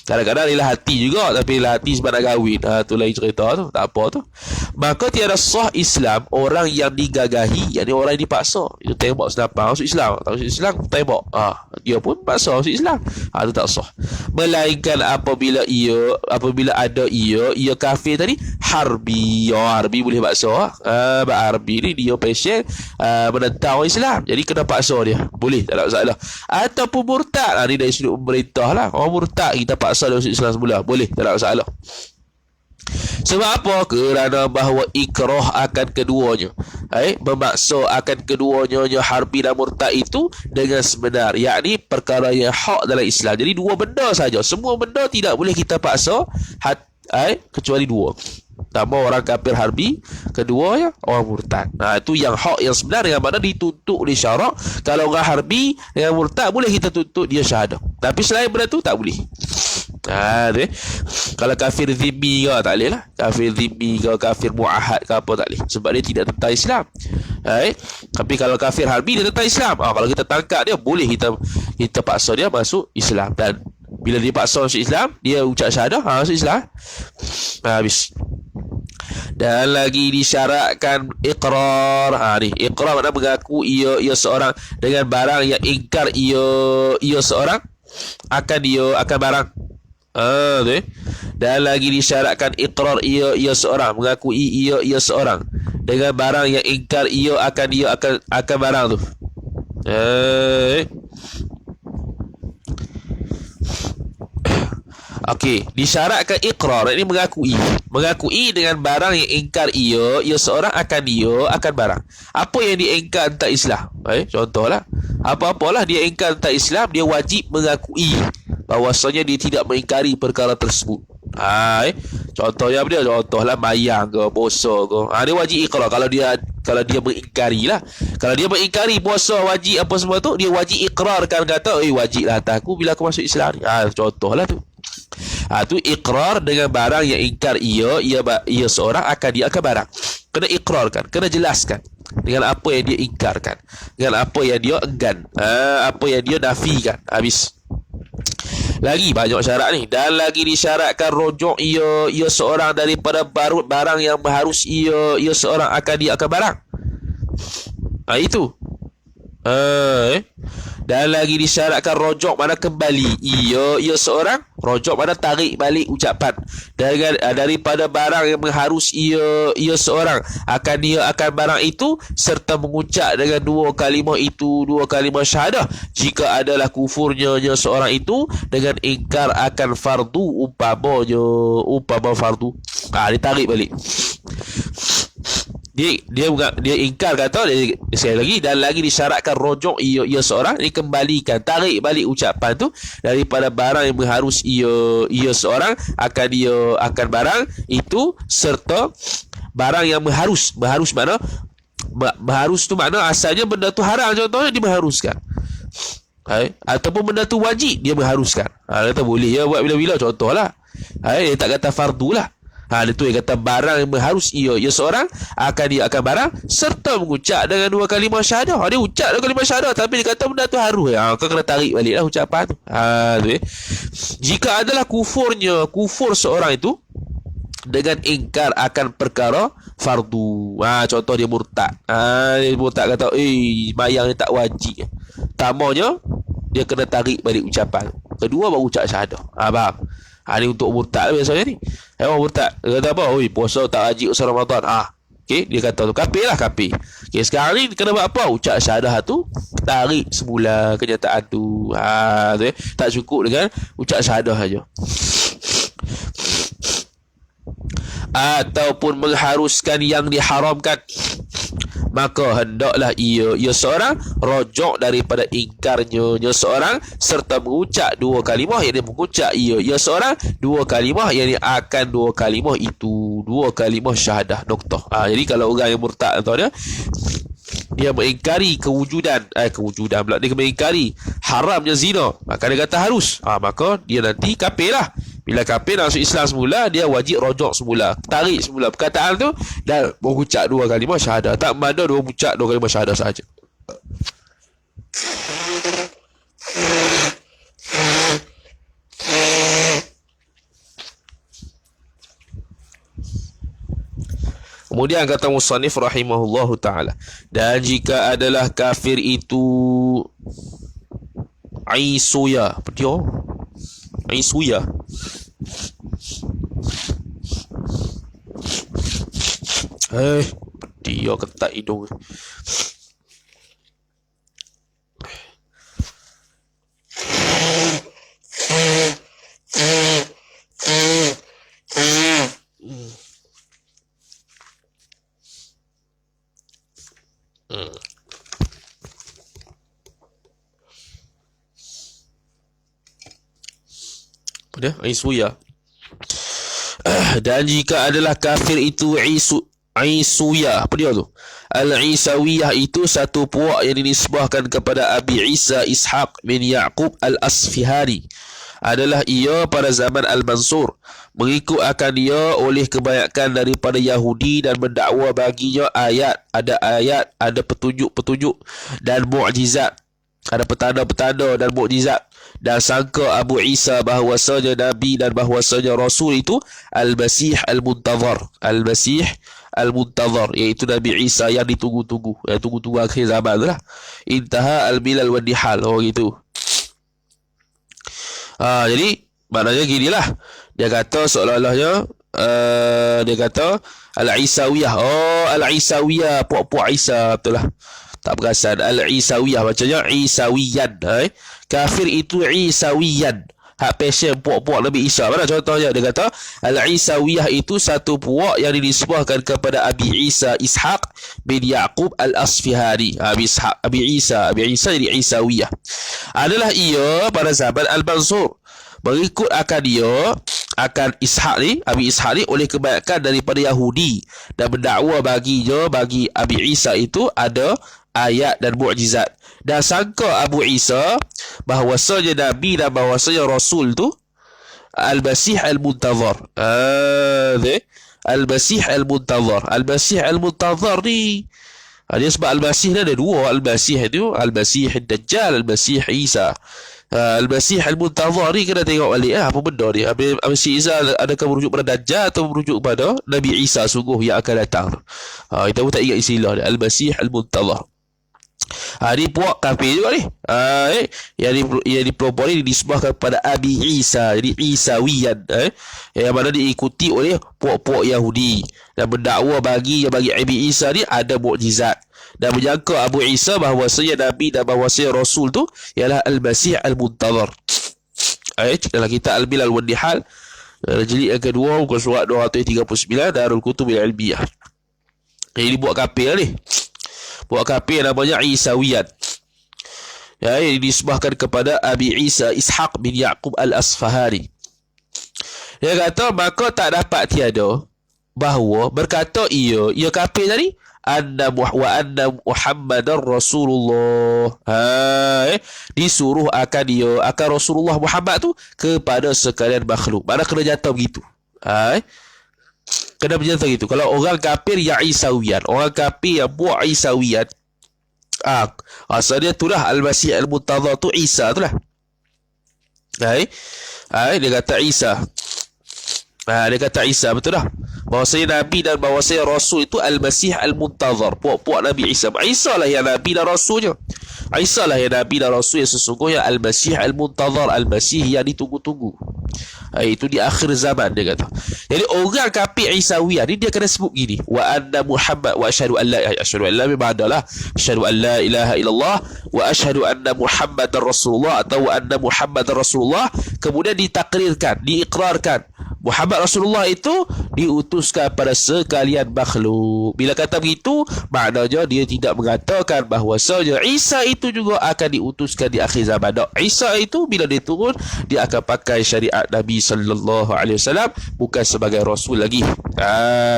kadang-kadang rela hati juga, tapi rela hati sebab nak kahwin, tu lain cerita tu, tak apa tu. Maka tiada sah Islam orang yang digagahi, yakni orang yang dipaksa. Itu tembak senapang masuk Islam, tak masuk Islam tembak, dia pun paksa masuk Islam, itu tak sah. Melainkan apabila ada ia kafir tadi harbi. Harbi boleh paksa. Harbi ni dia passion menentang orang Islam, jadi kena paksa dia, boleh, tak ada masalah. Ataupun murtad, ni dari sudut pemerintah lah, orang murtad kita paksa dia masuk Islam semula, boleh, tak ada masalah. Sebab apa? Kerana bahawa ikrah akan keduanya, memaksa akan keduanya, harbi dan murtad itu dengan sebenar, yakni perkara yang hak dalam Islam. Jadi dua benda saja, semua benda tidak boleh kita paksa, kecuali dua. Pertama orang kafir harbi, kedua ya orang murtad. Itu yang hak yang sebenar, yang mana dituntut oleh syarak. Kalau orang harbi dengan murtad boleh kita tuntut dia syahadah, tapi selain benda tu tak boleh. Kalau kafir zimmi ke tak boleh lah. Kafir zimmi ke kafir muahad ke apa tak boleh, sebab dia tidak tentang Islam. Tapi kalau kafir harbi dia tentang Islam, kalau kita tangkap dia, boleh kita paksa dia masuk Islam. Dan bila dia paksa masuk Islam, dia ucap syahadah, masuk Islam. Habis. Dan lagi disyaratkan iqrar. Ni iqrar makna mengaku ia seorang dengan barang yang ingkar ia seorang akan barang. Dan lagi disyaratkan iqrar ia seorang, mengakui ia seorang dengan barang yang ingkar ia akan barang tu. Okey, disyaratkan iqrar ini mengakui dengan barang yang ingkar ia seorang akan barang. Apa yang diingkar tentang Islam? Contohlah, apa-apalah dia ingkar tentang Islam, dia wajib mengakui bahawasanya dia tidak mengingkari perkara tersebut. Contohnya apa dia? Contohlah mayang ke, puasa ke. Dia wajib iqrar kalau dia mengingkari lah. Kalau dia mengingkari puasa wajib apa semua tu, dia wajib iqrarkan, kata wajib lah atas aku bila aku masuk Islam ni. Contohlah tu. Tu iqrar dengan barang yang ingkar ia seorang akan barang. Kena iqrarkan, kena jelaskan dengan apa yang dia ingkarkan, dengan apa yang dia enggan, apa yang dia nafikan. Habis. Lagi banyak syarat ni. Dan lagi disyaratkan rojok ia seorang daripada barang yang harus ia seorang akan barang. Itu. Dan lagi disyaratkan rojok mana kembali ia seorang, rojok mana tarik balik ucapan daripada barang yang mengharus ia seorang akan barang itu, serta mengucap dengan dua kalimah syahadah jika adalah kufurnya seorang itu dengan ingkar akan fardu, umpama fardu. Ditarik balik. Dia ingkar, kata dia, sekali lagi, dan lagi disyaratkan rojok ia seorang, dikembalikan, tarik balik ucapan tu daripada barang yang mengharus ia seorang akan barang itu, serta barang yang mengharus mana mengharus tu makna asalnya benda tu haram, contohnya dia mengharuskan, ataupun benda tu wajib dia mengharuskan. Kata boleh ya buat bila-bila, contohlah. Dia tak kata fardu lah. Dia tu yang kata barang yang mengharus ia seorang akan barang, serta mengucap dengan dua kalimah syahadah. Dia ucap dua kalimah syahadah, tapi dia kata benda tu harus. Kau kena tarik balik lah ucapan tu. Jika adalah kufur seorang itu dengan ingkar akan perkara fardu. Contoh dia murtad. Dia murtad kata mayang ni tak wajib. Tamanya dia kena tarik balik ucapan. Kedua baru ucap syahadah. Faham? Ni untuk murtad biasanya ni. Orang murtad dia kata apa? Puasa tak wajib usaha Ramadan. Okey, dia kata tu kafir lah, kafir. Okey, sekarang ni kena buat apa? Ucap syahadah tu, tarik semula kenyataan tu. Tak cukup dengan ucap syahadah saja. Ataupun mengharuskan yang diharamkan. maka hendaklah ia seorang rojok daripada ingkarnya seorang, serta mengucap dua kalimah, yang mengucap ia seorang dua kalimah, yang akan dua kalimah itu dua kalimah syahadah, noktah. Jadi kalau orang yang murtad tuan dia mengingkari kewujudan pula, dia mengingkari haramnya zina, maka dia kata harus, maka dia nanti kafir lah. Bila kafir masuk Islam semula, dia wajib rojok semula, tarik semula perkataan tu dan mengucap dua kalimah syahadah. Tak mana dua mengucap dua kalimah syahadah sahaja. Kemudian kata musannif rahimahullahu ta'ala, dan jika adalah kafir itu Aisuya, apa dia? Aisuya. Dia ketak hidung. Apa dia? Aisuya. Dan jika adalah kafir itu Aisuya, apa dia tu? Al-Isawiyah itu satu puak yang dinisbahkan kepada Abi Isa Ishaq bin Ya'qub Al-Asfihani. Adalah ia pada zaman Al-Mansur. Mengikut akan dia oleh kebanyakan daripada Yahudi dan mendakwa baginya ayat, ada petunjuk-petunjuk dan mukjizat. Ada petanda-petanda dan mukjizat. Dan sangka Abu Isa bahawasanya Nabi dan bahawasanya Rasul itu Al-Masih Al-Muntazar. Al-Masih Al-Muntazar, iaitu Nabi Isa yang ditunggu-tunggu, yang tunggu-tunggu akhir zaman tu lah. Intaha Al-Milal wa Nihal. Gitu. Jadi maknanya ginilah. Dia kata seolah-olahnya dia kata Al-Isawiyah. Al-Isawiyah, puak-puak Isa, betul lah. Tak perasan. Al-Isawiyah bacanya Isawiyan. Kafir itu Isawiyan. Hak passion puak-puak Nabi Isa. Mana contohnya? Dia kata Al-Isawiyah itu satu puak yang dinisbahkan kepada Abi Isa Ishaq bin Ya'qub Al-Asfihani. Abi Isa jadi Isawiyah. Adalah ia pada zaman Al-Mansur. Mengikut akan dia, akan Ishaq ni, Abi Ishaq ni, oleh kebanyakan daripada Yahudi, dan mendakwa baginya, bagi Abi Isa itu ada ayat dan mukjizat. Dan sangka Abu Isa bahawasanya Nabi dan bahawasanya Rasul tu Al-Masih Al-Muntazar. Al-Masih Al-Muntazar. Al-Masih Al-Muntazar ni, dia sebab Al-Masih ni ada dua. Al-Masih tu Al-Masih Ad-Dajjal, Al-Masih Isa. Al-Masih Al-Muntazar ni kena tengok balik apa benda ni. Al-Masih Isa adakah merujuk pada Dajjal atau merujuk pada Nabi Isa sungguh yang akan datang. Kita pun tak ingat istilah dia. Al-Masih Al-Muntazar. Ni puak kafir juga ni. Yang dipelopor ni disebahkan kepada Abi Isa, jadi Isawiyan, yang mana diikuti oleh puak-puak Yahudi dan mendakwa bagi Abi Isa ni ada mukjizat, dan menyangka Abu Isa bahawasanya Nabi dan bahawasanya Rasul tu ialah Al-Masih Al-Muntazar. Dalam kitab Al-Milal wa Nihal, jilid yang kedua, muka surat 239, Darul Kutub Al-Ilmiyah. Ini buat kafir ni. Buat kafir namanya Isawiyan, yang disebahkan kepada Abi Isa Ishaq bin Ya'qub Al-Asfahani. Dia kata maka tak dapat tiada bahawa berkata ia kafir tadi anna Muhammadar Rasulullah. Disuruh akan Rasulullah Muhammad tu kepada sekalian makhluk. Mana kena jatuh begitu. Kena berjata gitu. Kalau orang kafir yang Isawiyan, orang kafir yang buat Isawiyan, asal dia tu lah Al-Masih Al-Muntazar tu Isa tu lah. Dia kata Isa. Dia kata Isa, betul dah. Bahawasanya Nabi dan bahawasanya Rasul itu Al-Masih Al-Muntazar, puak-puak Nabi Isa. Isa lah yang Nabi dan Rasulnya. Isa lah yang Nabi dan Rasul yang sesungguhnya Al-Masih Al-Muntazar, Al-Masih yang ditunggu-tunggu. Itu di akhir zaman, dia kata. Jadi orang kafir Isawiyah ni dia kena sebut gini, wa anna Muhammad wa asyhadu an la ba'dalah asyhadu an la ilaha illallah wa asyhadu anna Muhammadar Rasulullah, atau wa anna Muhammadar Rasulullah. Kemudian ditakrirkan, diikrarkan Muhammad Rasulullah itu diutuskan pada sekalian makhluk. Bila kata begitu, maknanya dia tidak mengatakan bahawasanya Isa itu juga akan diutuskan di akhir zaman. Isa itu bila dia turun, dia akan pakai syariat Nabi sallallahu alaihi wasallam, bukan sebagai rasul lagi.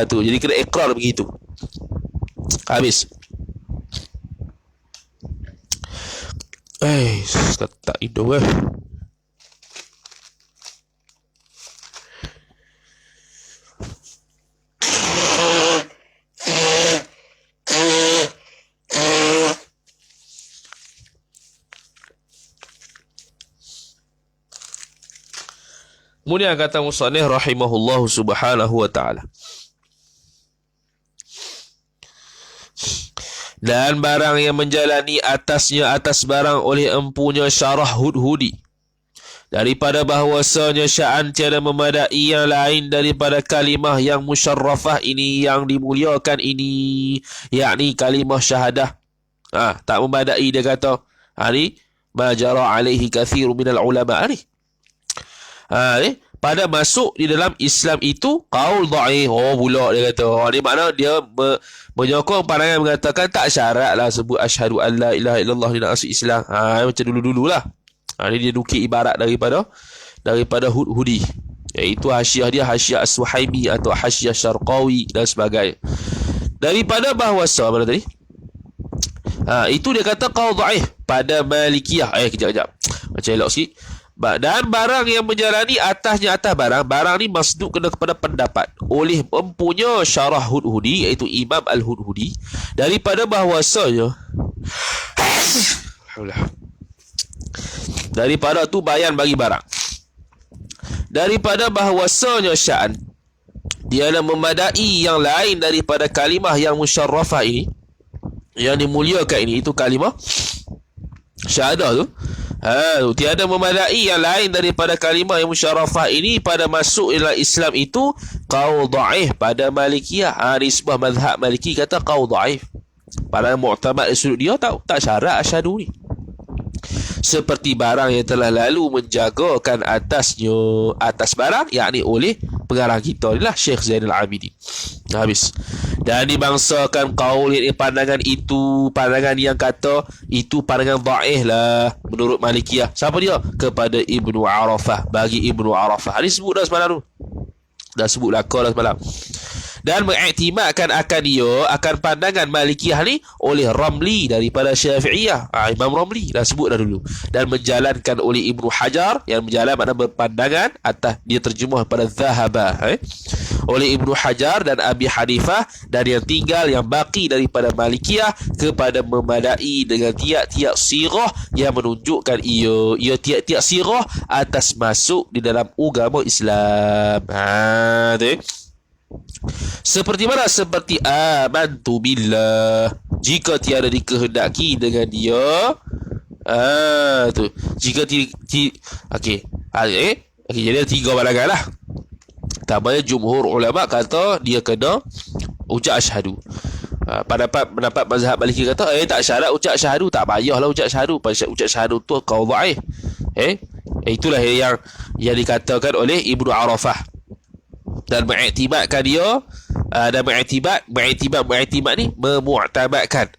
Tu jadi kena ikrar begitu. Habis. Tak hidung Kemudian kata musannif rahimahullahu subhanahu wa ta'ala, dan barang yang menjalani atasnya atas barang oleh empunya syarah hudhudi, daripada bahawasanya sya'an tiada memadai yang lain daripada kalimah yang musyarrafah ini, yang dimuliakan ini, yakni kalimah syahadah. Tak memadai, dia kata ni majara alaihi kathiru minal ulama ni. Pada masuk di dalam Islam itu qaul dhaif. Pula dia kata. Ni makna dia menyokong pandangan mengatakan tak syarat lah sebut asyhadu an la ilaha illallah ni nak masuk Islam. Macam dulu-dululah. Ni dia nukil ibarat daripada hudhudi, iaitu hasyiah dia hasyiah as-Suhaimi atau hasyiah Syarqawi dan sebagainya. Daripada bahawasa mana tadi? Itu dia kata qaul dhaif pada Malikiyah. Kejap. Macam elok sikit. Dan barang yang menjalani atasnya atas barang ni masduk kena kepada pendapat oleh mempunyai syarah hudhudi, iaitu Imam Al-Hudhudi, daripada bahawasanya daripada tu bayan bagi barang, daripada bahawasanya sya'an dia memadai yang lain daripada kalimah yang musyarrafah ini, yang dimuliakan ini, itu kalimah syahadah tu. Tiada memadai yang lain daripada kalimah yang musyarrafah ini pada masuk dalam Islam itu qaul dhaif pada Malikiyah. Nisbah mazhab Maliki kata qaul dhaif. Pada mu'tamad sudut dia tak syarat asyhadu ni. Seperti barang yang telah lalu menjagakan atas barang, yakni oleh pengarang kita ni lah, Syekh Zainal Abidin. Habis. Dan dibangsakan qaul ini, pandangan itu, pandangan yang kata itu pandangan dhaif lah menurut Malikiyah. Siapa dia? Kepada Ibnu Arafah. Bagi Ibnu Arafah. Ini sebut dah semalam tu. Dah sebut lakar dah semalam. Dan mengiktimadkan akan pandangan Malikiyah ni oleh Ramli daripada Syafi'iyah. Imam Ramli dah sebut dah dulu. Dan menjalankan oleh Ibnu Hajar, yang menjalan makna berpandangan atas, dia terjemah pada Zahabah oleh Ibnu Hajar dan Abi Hanifah. Dan yang tinggal, yang baki daripada Malikiyah kepada memadai dengan tiap-tiap sirah yang menunjukkan ia tiap-tiap sirah atas masuk di dalam agama Islam. Seperti mana? Seperti amantu billah, jika tiada dikehendaki dengan dia. Tu jika okey, jadi ada 3 balangan lah. Pertamanya, jumhur ulama kata dia kena ucap asyhadu. Pendapat mazhab Maliki kata tak syarat ucap syahadu, tak payahlah ucap syahadu. Ucap syahadu tu qaul dhaif. Itulah yang dikatakan oleh Ibnu Arafah. Dan mengiktimadkan dia, dan mengiktimad ni memu'tamadkan,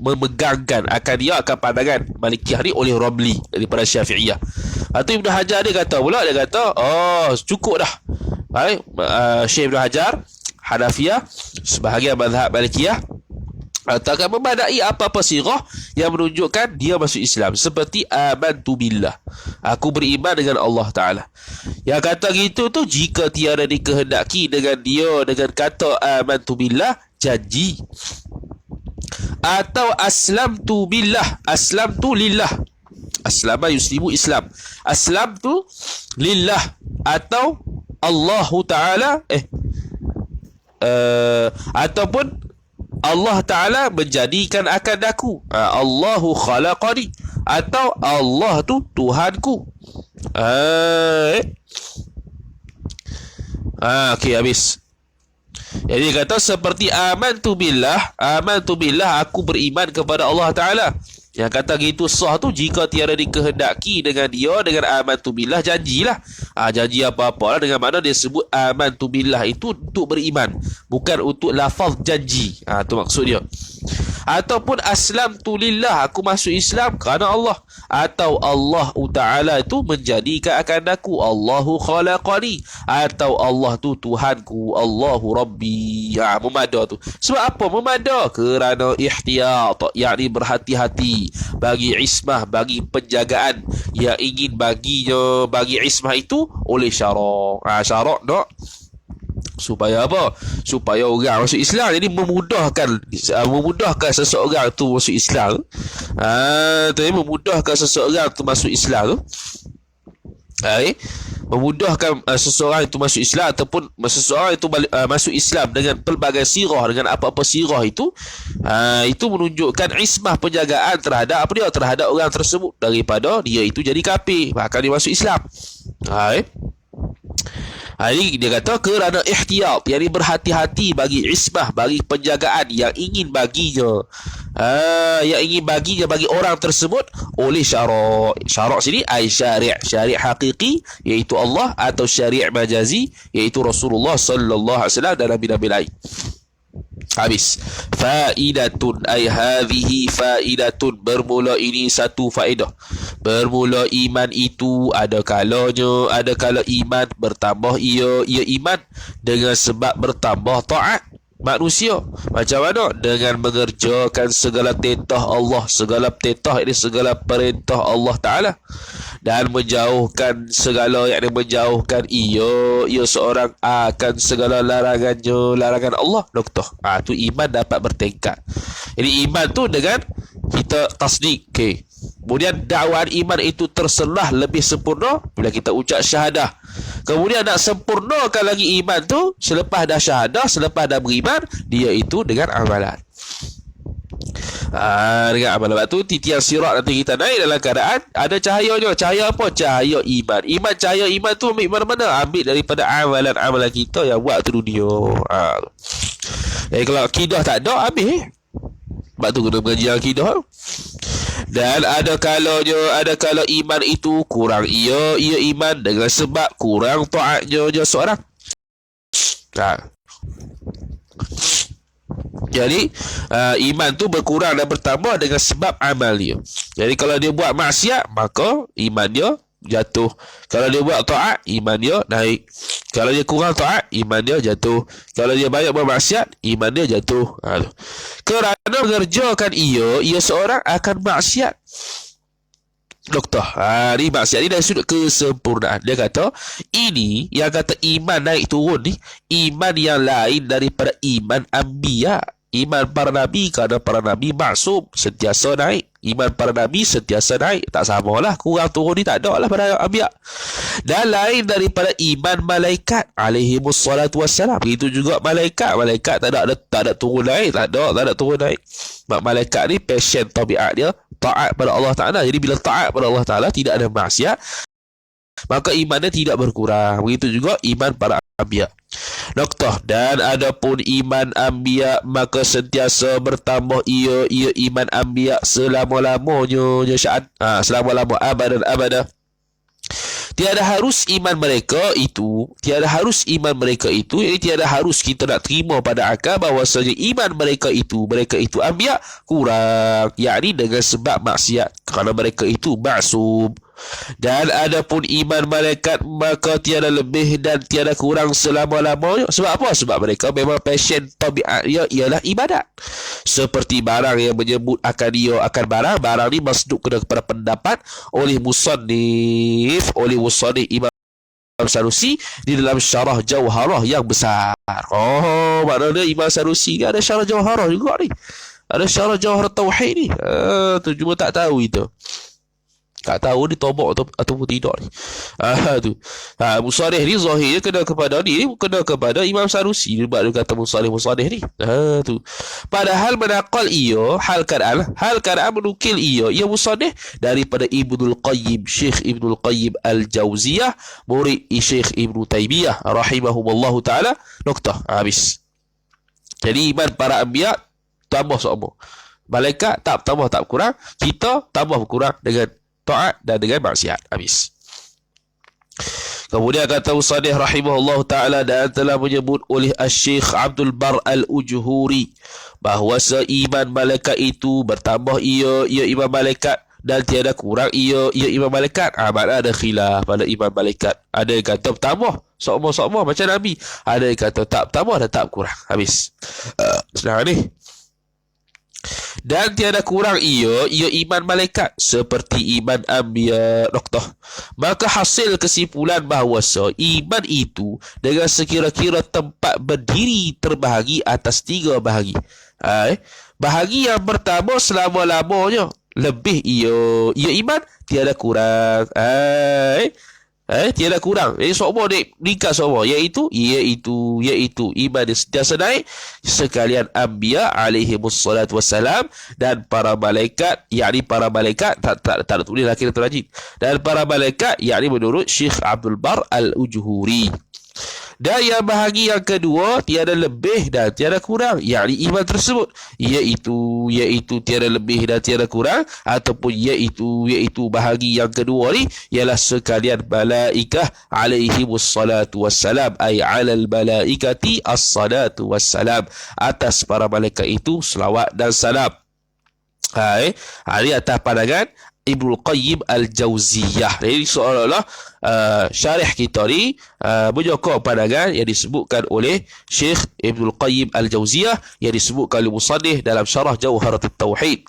memegangkan akan dia, akan pandangan Malikiyah ni oleh Ramli daripada Syafi'iyah. Atau Ibnu Hajar dia kata cukup dah. Syekh Ibnu Hajar Hanafiyah, sebahagian mazhab Malikiyah, akan memadai apa-apa sirah yang menunjukkan dia masuk Islam, seperti amantu billah, aku beriman dengan Allah Ta'ala. Yang kata gitu tu, jika tiada dikehendaki dengan dia dengan kata amantu billah, janji. Atau aslamtu billah, aslamtu lillah, aslama yuslimu Islam, aslamtu lillah, atau Allahu Ta'ala ataupun Allah Ta'ala menjadikan akan aku, Allahu khalaqani, atau Allah tu Tuhanku. Okey, habis. Jadi kata seperti amantu billah, aku beriman kepada Allah Ta'ala, Yang kata gitu sah tu jika tiada dikehendaki dengan dia dengan amantu billah, janjilah. Janji apa-apa lah, dengan mana dia sebut amantu billah itu untuk beriman, bukan untuk lafaz janji. Tu maksud dia. Ataupun aslamtu lillah, aku masuk Islam kerana Allah. Atau Allah Ta'ala itu menjadikan akan aku, Allahu khalaqani, atau Allah tu Tuhanku, Allahu Rabbi. Memada tu. Sebab apa memada? Kerana ihtiyat, yakni berhati-hati, bagi ismah, bagi penjagaan yang ingin bagi ismah itu oleh syarak. Syarak nak supaya apa? Supaya orang masuk Islam. Jadi memudahkan seseorang tu masuk Islam. Memudahkan seseorang tu masuk Islam tu. Memudahkan seseorang itu masuk Islam, ataupun seseorang itu masuk Islam dengan pelbagai sirah, dengan apa-apa sirah itu menunjukkan ismah, penjagaan terhadap apa dia, terhadap orang tersebut daripada dia itu jadi kafir, bahkan dia masuk Islam. Ini dia kata kerana ihtiyat, yakni berhati-hati bagi ismah, bagi penjagaan yang ingin baginya, bagi orang tersebut oleh syarak. Syarak sini ai syari' hakiki, iaitu Allah, atau syari' majazi, iaitu Rasulullah sallallahu alaihi wasallam dan nabi-nabi lain. Habis. Faidatun, ay hadhihi faidatun, bermula ini satu faedah. Bermula iman itu ada kalanya, ada kala iman bertambah ia iman dengan sebab bertambah taat manusia. Macam mana? Dengan mengerjakan segala titah Allah, segala titah ini segala perintah Allah Ta'ala, dan menjauhkan segala yang menjauhkan ia seorang akan segala larangan Allah. Noktah. Tu iman dapat bertingkat. Jadi iman tu dengan kita tasdik. Okay. Kemudian dakwaan iman itu terselah lebih sempurna bila kita ucap syahadah. Kemudian nak sempurnakan lagi iman tu selepas dah syahadah, selepas dah beriman, dia itu dengan amalan. Dengan amalan. Lepas tu titian sirat nanti kita naik dalam keadaan ada cahayanya. Cahaya apa? Cahaya iman. Cahaya iman tu ambil mana-mana? Ambil daripada amalan-amalan kita yang buat tu dunia. Kalau akidah tak ada, habis. Sebab tu kena mengaji akidah. Dan ada kalau iman itu kurang ia iman dengan sebab kurang taatnya seorang. Jadi iman tu berkurang dan bertambah dengan sebab amal dia. Jadi kalau dia buat maksiat, maka iman dia jatuh. Kalau dia buat taat, iman dia naik. Kalau dia kurang taat, iman dia jatuh. Kalau dia banyak bermaksiat, iman dia jatuh. Kerana mengerjakan ia seorang akan maksiat. Doktor, ni maksiat ni dari sudut kesempurnaan. Dia kata, ini yang kata iman naik turun ni, iman yang lain daripada iman anbiya. Iman para nabi, kerana para nabi maksum, sentiasa naik. Iman para nabi sentiasa naik. Tak samalah, kurang turun ni tak ada lah pada anbiya. Dan lain daripada iman malaikat alaihimus salatu wassalam. Begitu juga malaikat tak ada turun naik, tak ada turun naik. Malaikat ni passion tabiat dia taat pada Allah Ta'ala. Jadi bila taat pada Allah Ta'ala, tidak ada maksiat, maka imannya tidak berkurang. Begitu juga iman para anbiya. Noktah. Dan adapun iman anbiya, maka sentiasa bertambah ia iman anbiya selama-lamanya selama-lama abada. Tiada harus iman mereka itu, tiada harus kita nak terima pada akal bahawasanya iman mereka itu anbiya kurang, yakni dengan sebab maksiat, kerana mereka itu maksum. Dan adapun iman malaikat, maka tiada lebih dan tiada kurang selama-lamanya. Sebab apa? Sebab mereka memang passion tabiatnya ialah ibadat. Seperti barang yang menyebut akan dia akan barang ni masduk kepada pendapat oleh musannif Imam Sanusi di dalam syarah Jauharah yang besar. Maknanya Imam Sanusi ni ada syarah Jauharah juga ni. Ada syarah Jauharah Tauhid ni. Tu cuma tak tahu itu. Tak tahu dia tobak ataupun tidak ni. Musarih ni zahirnya kena kepada Imam Sanusi. Sebab dia kata musarih ni. Tu. Padahal menaqal ia hal keadaan menukil ia musarih daripada Ibnul Qayyim, Syekh Ibnul Qayyim Al-Jauziyah, murid Syekh Ibnu Taimiyah rahimahumullahu taala. Noktah. Habis. Jadi iman para anbiya tambah sama. Malaikat tak tambah tak kurang, kita tambah kurang dengan taat dan dengan maksiat. Habis. Kemudian kata Musannif rahimahullah ta'ala, dan telah menyebut oleh Syekh Abdul Bar Al-Ujhuri bahawa seiman malaikat itu bertambah ia iman malaikat, dan tiada kurang ia iman malaikat. Makna ada khilaf pada iman malaikat. Ada yang kata bertambah sokmo macam Nabi, ada yang kata tak bertambah dan tak kurang. Habis. Senang ni. Dan tiada kurang ia iman malaikat seperti iman anbiya. Noktah. Maka hasil kesimpulan bahawa iman itu dengan sekira-kira tempat berdiri terbahagi atas 3 bahagi. Bahagi yang pertama selama-lamanya lebih ia iman, tiada kurang. Tiada kurang. Semua ringkas semua, iaitu iman yang sentiasa naik, sekalian anbiya alaihimussalatu wassalam, dan para malaikat, yakni para malaikat tak tulis laki atau rajin, dan para malaikat yakni menurut Syekh Abdul Bar Al-Ujhuri. Dan yang bahagi yang kedua tiada lebih dan tiada kurang, yakni iman tersebut iaitu tiada lebih dan tiada kurang, ataupun iaitu bahagi yang kedua ni ialah sekalian malaikah alaihimussalatu wassalam, ay alal malaikati as-salatu wassalam, atas para malaikat itu selawat dan salam. Ini atas pandangan Ibnul Qayyim Al-Jauziyah. Jadi seolah-olah syarih kita ni menyokong pandangan yang disebutkan oleh Syekh Ibnul Qayyim Al-Jauziyah, yang disebutkan oleh musannif dalam syarah Jawharatul Tauhid.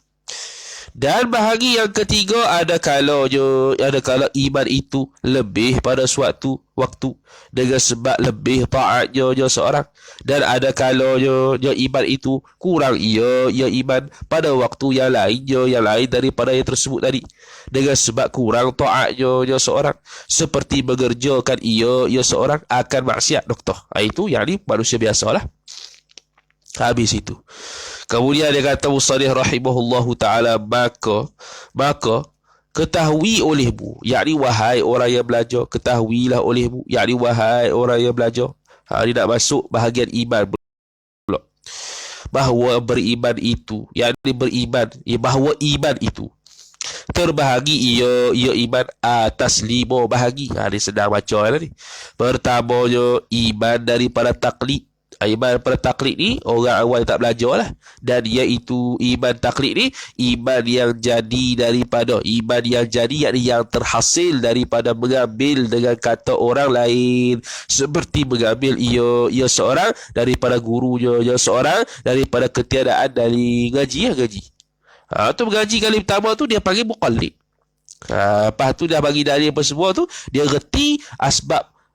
Dan bahagi yang ketiga, ada kalau iman itu lebih pada suatu waktu dengan sebab lebih taatnya seorang, dan ada kalau iman itu kurang ia iman pada waktu yang lain daripada yang tersebut tadi, dengan sebab kurang taatnya seorang, seperti mengerjakan ia seorang akan maksiat. Noktah. Itu yang ni manusia biasalah. Habis itu. Kemudian dia kata musannif rahimahullahu ta'ala, maka ketahui olehmu, yakni wahai orang yang belajar, ketahuilah olehmu, yakni wahai orang yang belajar. Dia nak masuk bahagian iman pula. Bahawa beriman itu, yakni bahawa iman itu terbahagi ia iman atas 5 bahagi. Dia sedang baca ni. Pertamanya iman daripada taklid. Iman pada taklid ni orang awal tak belajar lah. Dan iaitu iman taklid ni iman yang jadi daripada yakni yang terhasil daripada mengambil dengan kata orang lain, seperti mengambil ia seorang daripada gurunya seorang, daripada ketiadaan dari ngaji. Tu mengaji kali pertama tu dia panggil muqallid. Lepas tu dah bagi dalil apa semua tu, dia reti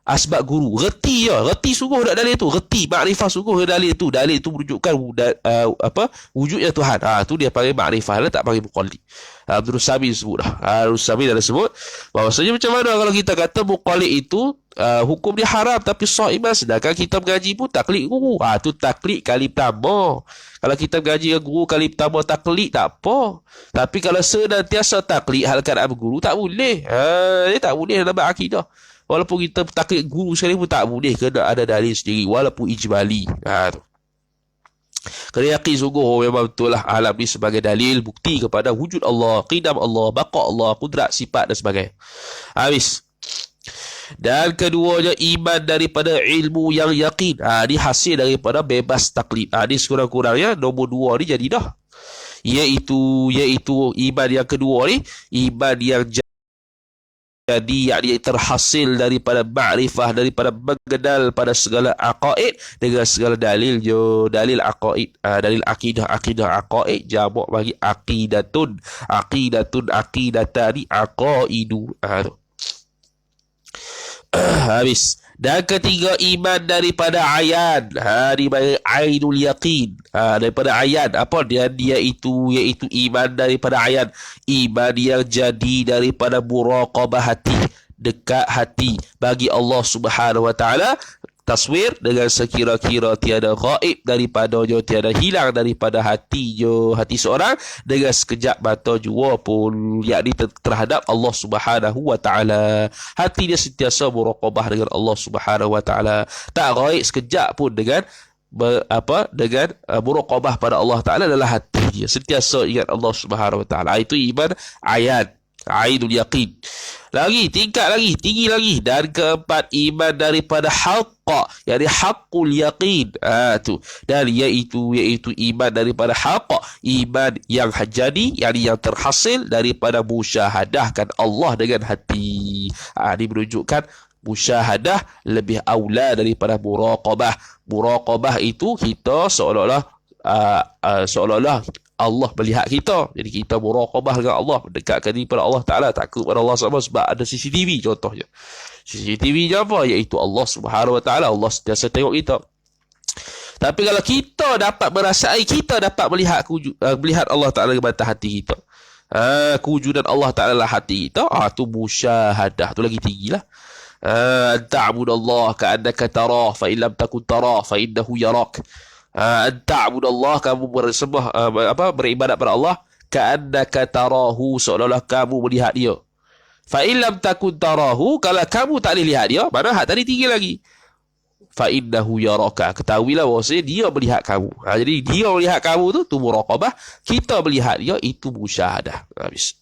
asbab guru, reti sungguh dak dalil tu, reti makrifah sungguh dalil tu menunjukkan wujudnya Tuhan. Tu dia panggil makrifah lah, tak panggil muqallid. Abdul Sami sebut dah. Abdul Sami dah sebut bahawasanya macam mana kalau kita kata muqallid itu hukum dia haram tapi sah iman, sedangkan kita mengaji pun taklid guru. Tu taklid kali pertama. Kalau kita mengaji dengan guru kali pertama taklid tak apa. Tapi kalau senantiasa taklid halkan guru tak boleh. Dia tak boleh dalam akidah. Walaupun kita taklid guru sekali pun tak boleh, kena ada dalil sendiri walaupun ijmali. Tu. Kena yakin sungguh memang betul lah alam ni sebagai dalil bukti kepada wujud Allah, qidam Allah, baqa Allah, kudrat, sifat dan sebagainya. Habis. Dan keduanya iman daripada ilmu yang yakin. Ni hasil daripada bebas taklid. Ni sekurang-kurangnya nombor 2 ni jadi dah. Iaitu iman yang kedua ni, iman yang jadi yakni terhasil daripada makrifah, daripada mengenal pada segala aqaid dengan segala dalil aqaid, dalil akidah aqaid, jamak bagi aqidatun aqidatani aqaidu. Habis. Dan ketiga iman daripada ayan. Di bagi ainul yaqin. Daripada ayan. Apa dia iaitu iman daripada ayan. Iman yang jadi daripada muraqabah hati, dekat hati bagi Allah Subhanahu wa taala. Taswir dengan sekira-kira tiada gaib daripadanya, tiada hilang daripada hati seorang dengan sekejap mata jua pun, yakni terhadap Allah Subhanahu wa taala. Hati dia sentiasa muraqabah dengan Allah Subhanahu wa taala, tak gaib sekejap pun dengan muraqabah pada Allah taala dalam hati dia. Sentiasa ingat Allah Subhanahu Wa Taala. Itu iman ayan, ainul yaqin. Lagi tingkat lagi, tinggi lagi. Dan keempat, iman daripada haqqa, yakni haqqul yaqin. Tu. Dan iaitu iman daripada haqqa, iman yang jadi, yakni yang terhasil daripada musyahadahkan Allah dengan hati. Ini menunjukkan musyahadah lebih aula daripada muraqabah. Muraqabah itu kita seolah-olah Allah melihat kita. Jadi kita muraqabah dengan Allah, mendekatkan diri pada Allah Ta'ala, takut pada Allah sama sebab ada CCTV contohnya. CCTV je apa? Iaitu Allah Subhanahu Wa Ta'ala. Allah sentiasa tengok kita. Tapi kalau kita dapat merasai, kita dapat melihat Allah Ta'ala di mata hati kita. Kewujudan Allah Ta'ala lah hati kita. Tu musyahadah. Tu lagi tinggilah. Ta'budallaha ka'annaka tarah fa in lam takun tarah fa innahu yarak. Ta'budallah, kamu bersembah beribadat pada Allah, ka'annaka tarahu, seolah-olah kamu melihat dia. Fa in lam takun tarahu, kalau kamu tak boleh lihat dia, mana hak tadi tinggi lagi. Fa innahu yaraka, ketahuilah bahawasanya dia melihat kamu. Jadi dia melihat kamu tu muraqabah, kita melihat dia itu musyahadah. Habis.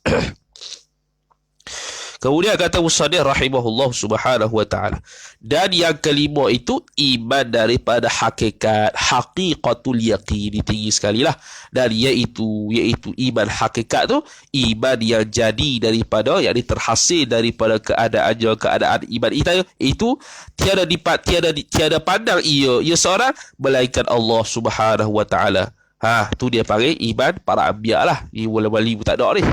Kemudian kata Musannih rahimahullah subhanahu wa ta'ala. Dan yang kelima itu iman daripada hakikat, haqiqatul yaqin. Tinggi sekali lah. Dan iaitu iman hakikat tu, iman yang jadi daripada, yang terhasil daripada keadaan iman itu tiada pandang ia seorang melainkan Allah subhanahu wa ta'ala. Tu dia panggil iman para anbiya lah. Ni wali-wali pun tak ada ni.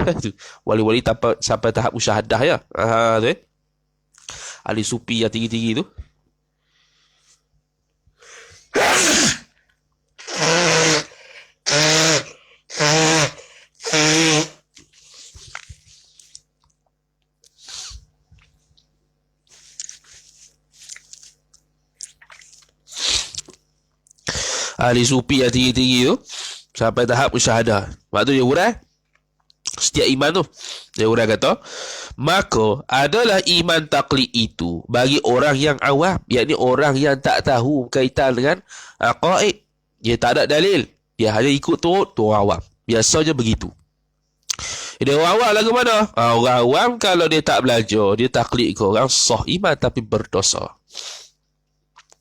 Wali-wali sampai tahap musyahadah ya. Tu ahli sufi yang tinggi-tinggi tu. Ahli sufi yang tinggi-tinggi tu sampai tahap musyahadah. Sebab tu dia urang setiap iman tu. Dia urang kata, maka adalah iman taklid itu bagi orang yang awam, yakni orang yang tak tahu kaitan dengan aqaid. Dia tak ada dalil, dia hanya ikut tu orang awam. Biasanya begitu. Dia orang awam lagu mana? Orang awam kalau dia tak belajar, dia taklid ke orang, sah iman tapi berdosa.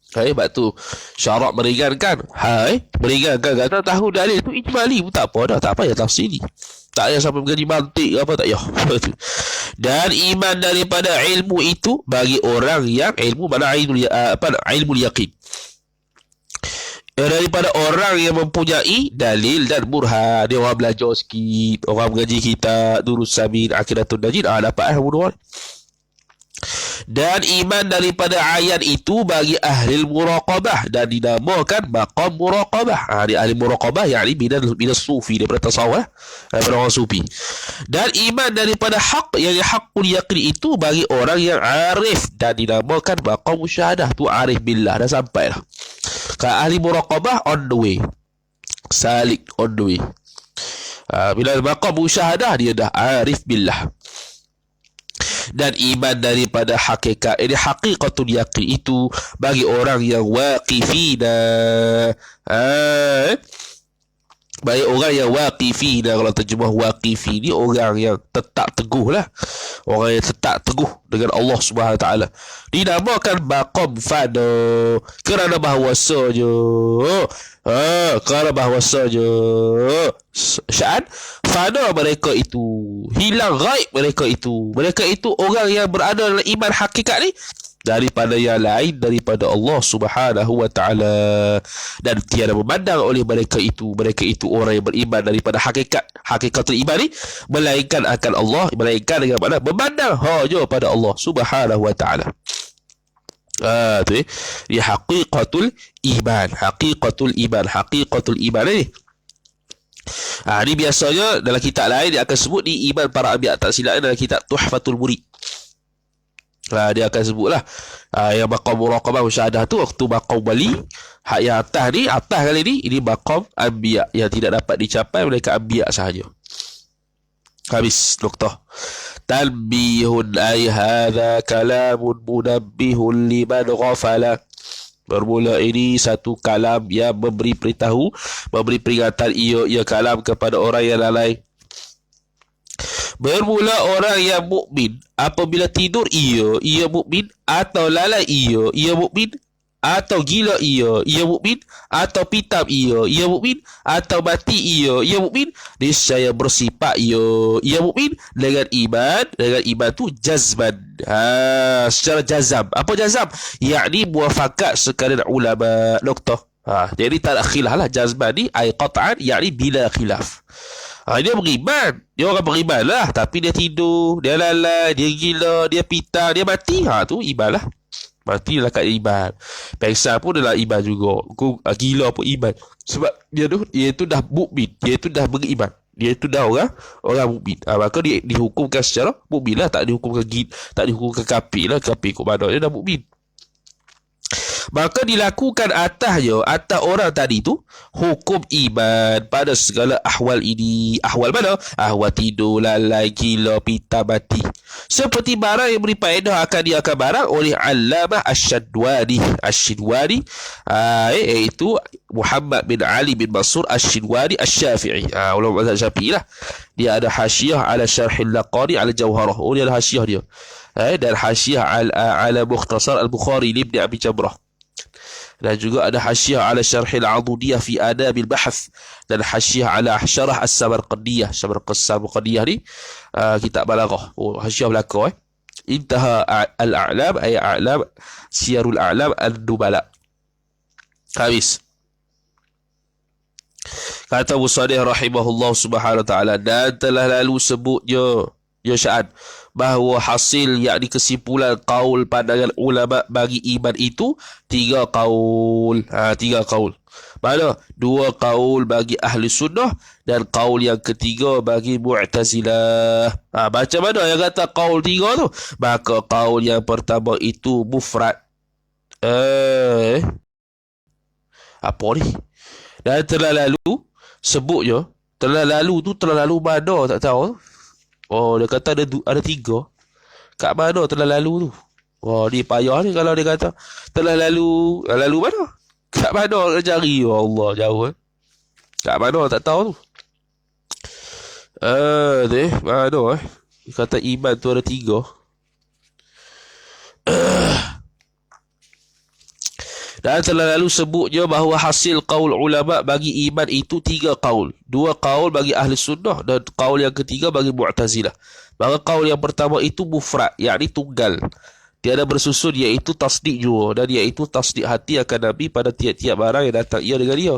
Sebab tu syarak meringankan. Meringankan, kata tahu dalil tu ijmali pun tak apa dah, tak payah tafsiri, tak payah sampai mengaji mantik apa, tak payah. Dan iman daripada ilmu itu bagi orang yang ilmu, mana ilmu yaqin, daripada orang yang mempunyai dalil dan burhan. Dia orang belajar sikit, orang mengaji kitab Durus Samin, Aqidatun Najid, dapat ilmu. Dan iman daripada ayat itu bagi ahli muraqabah, dan dinamakan maqam muraqabah. Di ahli muraqabah yakni minas sufi, daripada tasawuf, daripada orang sufi. Dan iman daripada haq, yang haqqul yaqin itu bagi orang yang arif, dan dinamakan maqam musyahadah. Tu arif billah, dah sampai dah. Kalau ahli muraqabah on the way, salik on the way. Bila maqam musyahadah dia dah arif billah. Dan iman daripada hakikat, ini haqiqatul yaqin itu bagi orang yang waqifina. Bagi orang yang waqifina, kalau terjemah waqifi ni orang yang tetap teguh lah, orang yang tetap teguh dengan Allah Subhanahu Wa Taala. Dinamakan maqam fana kerana bahawasanya sya'an fana mereka itu, hilang ghaib mereka itu orang yang berada dalam iman hakikat ni daripada yang lain daripada Allah Subhanahu Wa Taala, dan tiada memandang oleh mereka itu orang yang beriman daripada hakikatul iman ni melainkan akan Allah, melainkan dengan mana memandang hanya pada Allah Subhanahu Wa Taala. Tu dia haqiqatul iman ni. Ni biasanya dalam kitab lain dia akan sebut di iman para anbiya, tak silap dalam kitab Tuhfatul Murid. Dia akan sebutlah yang maqam muraqabah musyahadah tu waktu maqam wali. Hak yang atas kali ni, ini maqam anbiya yang tidak dapat dicapai mereka anbiya sahaja. Habis nuktah. Tanbihun ay hadha kalamun munabbihun liman ghafala. Bermula ini satu kalam yang memberi beritahu, memberi peringatan ia kalam kepada orang yang lalai. Bermula orang yang mukmin apabila tidur ia mukmin, atau lalai ia mukmin, atau gila ia mukmin, atau pitam ia mukmin, atau mati ia mukmin, niscaya bersifat ia mukmin dengan iman tu jazman, secara jazam. Apa jazam? Yakni muafakat sekalian ulama noktah. Jadi tak ada khilaf lah. Jazman ni ay qat'an, yakni bila khilaf. Dia beriman, dia orang beriman lah, tapi dia tidur, dia lalai, dia gila, dia pitam, dia mati. Tu iman lah. Mati dalam keadaan iman. Pengsan pun adalah iman juga. Gila pun iman. Sebab dia tu dah mukmin, dia tu dah beriman, dia tu dah orang mukmin. Maka dia dihukumkan secara mukmin lah, tak dihukumkan kafir lah. Kafir kok mana dia dah mukmin. Maka dilakukan atas orang tadi tu hukum iman pada segala ahwal ini. Ahwal mana? Ahwal tidur, lalai, gila, pitam, mati. Seperti barang yang beri faedah akan diakan barang oleh Allamah Ash-Shadwani, iaitu Muhammad bin Ali bin Mansur Ash-Shadwani Asy-Syafi'i. Ulama mazhab Syafi'i lah. Dia ada hasyiah ala Syarhil Laqani ala Jawharah. Dia ada hasyiah dia. Dan hasyiah ala Mukhtasar Al-Bukhari li Ibn Abi Jamrah. Dan juga ada hasyiah ala Syarhil Adudiyah fi Adabil Bahth, dan hasyiah ala Syarah As-Samarqandiyah. Samarqandiyah ni kitab balaghah. Hasyiah belakang Intaha al-a'lam ay a'lam Siyarul a'lam an-nubala. Habis. Kata Musadih rahimahullah subhanahu wa ta'ala, dan telah lalu sebutnya Sya'an bahawa hasil yakni kesimpulan kaul pandangan ulama bagi iman itu 3 kaul. 3 kaul. Mana? 2 kaul bagi ahli sunnah dan kaul yang ketiga bagi Mu'tazilah. Macam mana yang kata kaul 3 tu? Maka kaul yang pertama itu mufrad. Apa ni? Dan telah lalu sebutnya, telah lalu tu telah lalu mana tak tahu. Dia kata ada 3. Kat mana telah lalu tu? Ni payah ni kalau dia kata telah lalu. Lalu mana? Kat mana nak cari? Allah, jauh. Kat mana tak tahu tu. Mana Dia kata iman tu ada 3. Dan telah lalu sebutnya bahawa hasil kaul ulama bagi iman itu 3 kaul. 2 kaul bagi ahli sunnah dan kaul yang ketiga bagi Mu'tazilah. Maka kaul yang pertama itu mufrad, yakni tunggal. Tiada bersusun, iaitu tasdik juga, dan iaitu tasdik hati akan Nabi pada tiap-tiap barang yang datang ia dengan dia.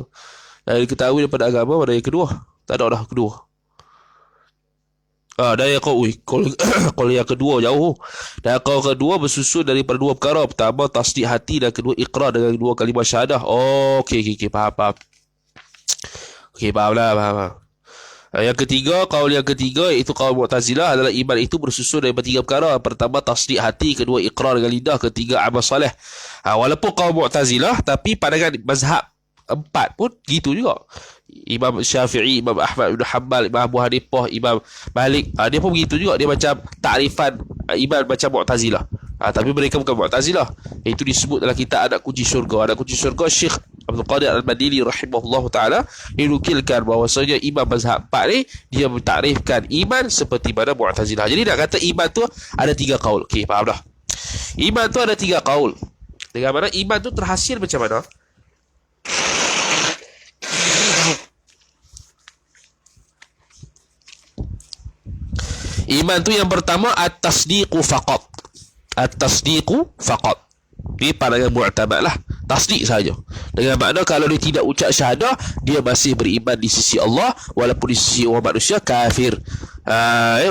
Dan diketahui daripada agama pada yang kedua. Tak ada dah kedua. Dan yang kalau yang kedua jauh. Dan kalau kedua bersusun daripada 2 perkara. Pertama tasdik hati, dan kedua iqrar dengan 2 kalimah syahadah. Okey, faham. Okey, faham. Yang ketiga, kaul yang ketiga iaitu kaul Mu'tazilah adalah iman itu bersusun daripada 3 perkara. Pertama tasdik hati, kedua iqrar dengan lidah, ketiga amal soleh. Walaupun kaul Mu'tazilah, tapi pandangan mazhab 4 pun gitu juga. Imam Syafi'i, Imam Ahmad bin Hanbal, Imam Abu Hanifah, Imam Malik, dia pun begitu juga. Dia macam takrifan iman macam Mu'tazilah. Tapi mereka bukan Mu'tazilah. Itu disebut dalam kitab Anak Kunci Syurga. Anak Kunci Syurga, Syekh Abdul Qadir Al-Madini rahimahullah ta'ala dinukilkan bahawasanya imam mazhab 4 ni dia mentakrifkan iman seperti mana Mu'tazilah. Jadi nak kata iman tu ada 3 kaul. Okey, faham dah. Iman tu ada 3 kaul. Dengan mana iman tu terhasil macam mana? Iman tu yang pertama at-tasdiqu faqat. At-tasdiqu faqat. Ini pandangan mu'tamad lah. Tasdik saja. Dengan makna kalau dia tidak ucap syahadah, dia masih beriman di sisi Allah, walaupun di sisi orang manusia kafir.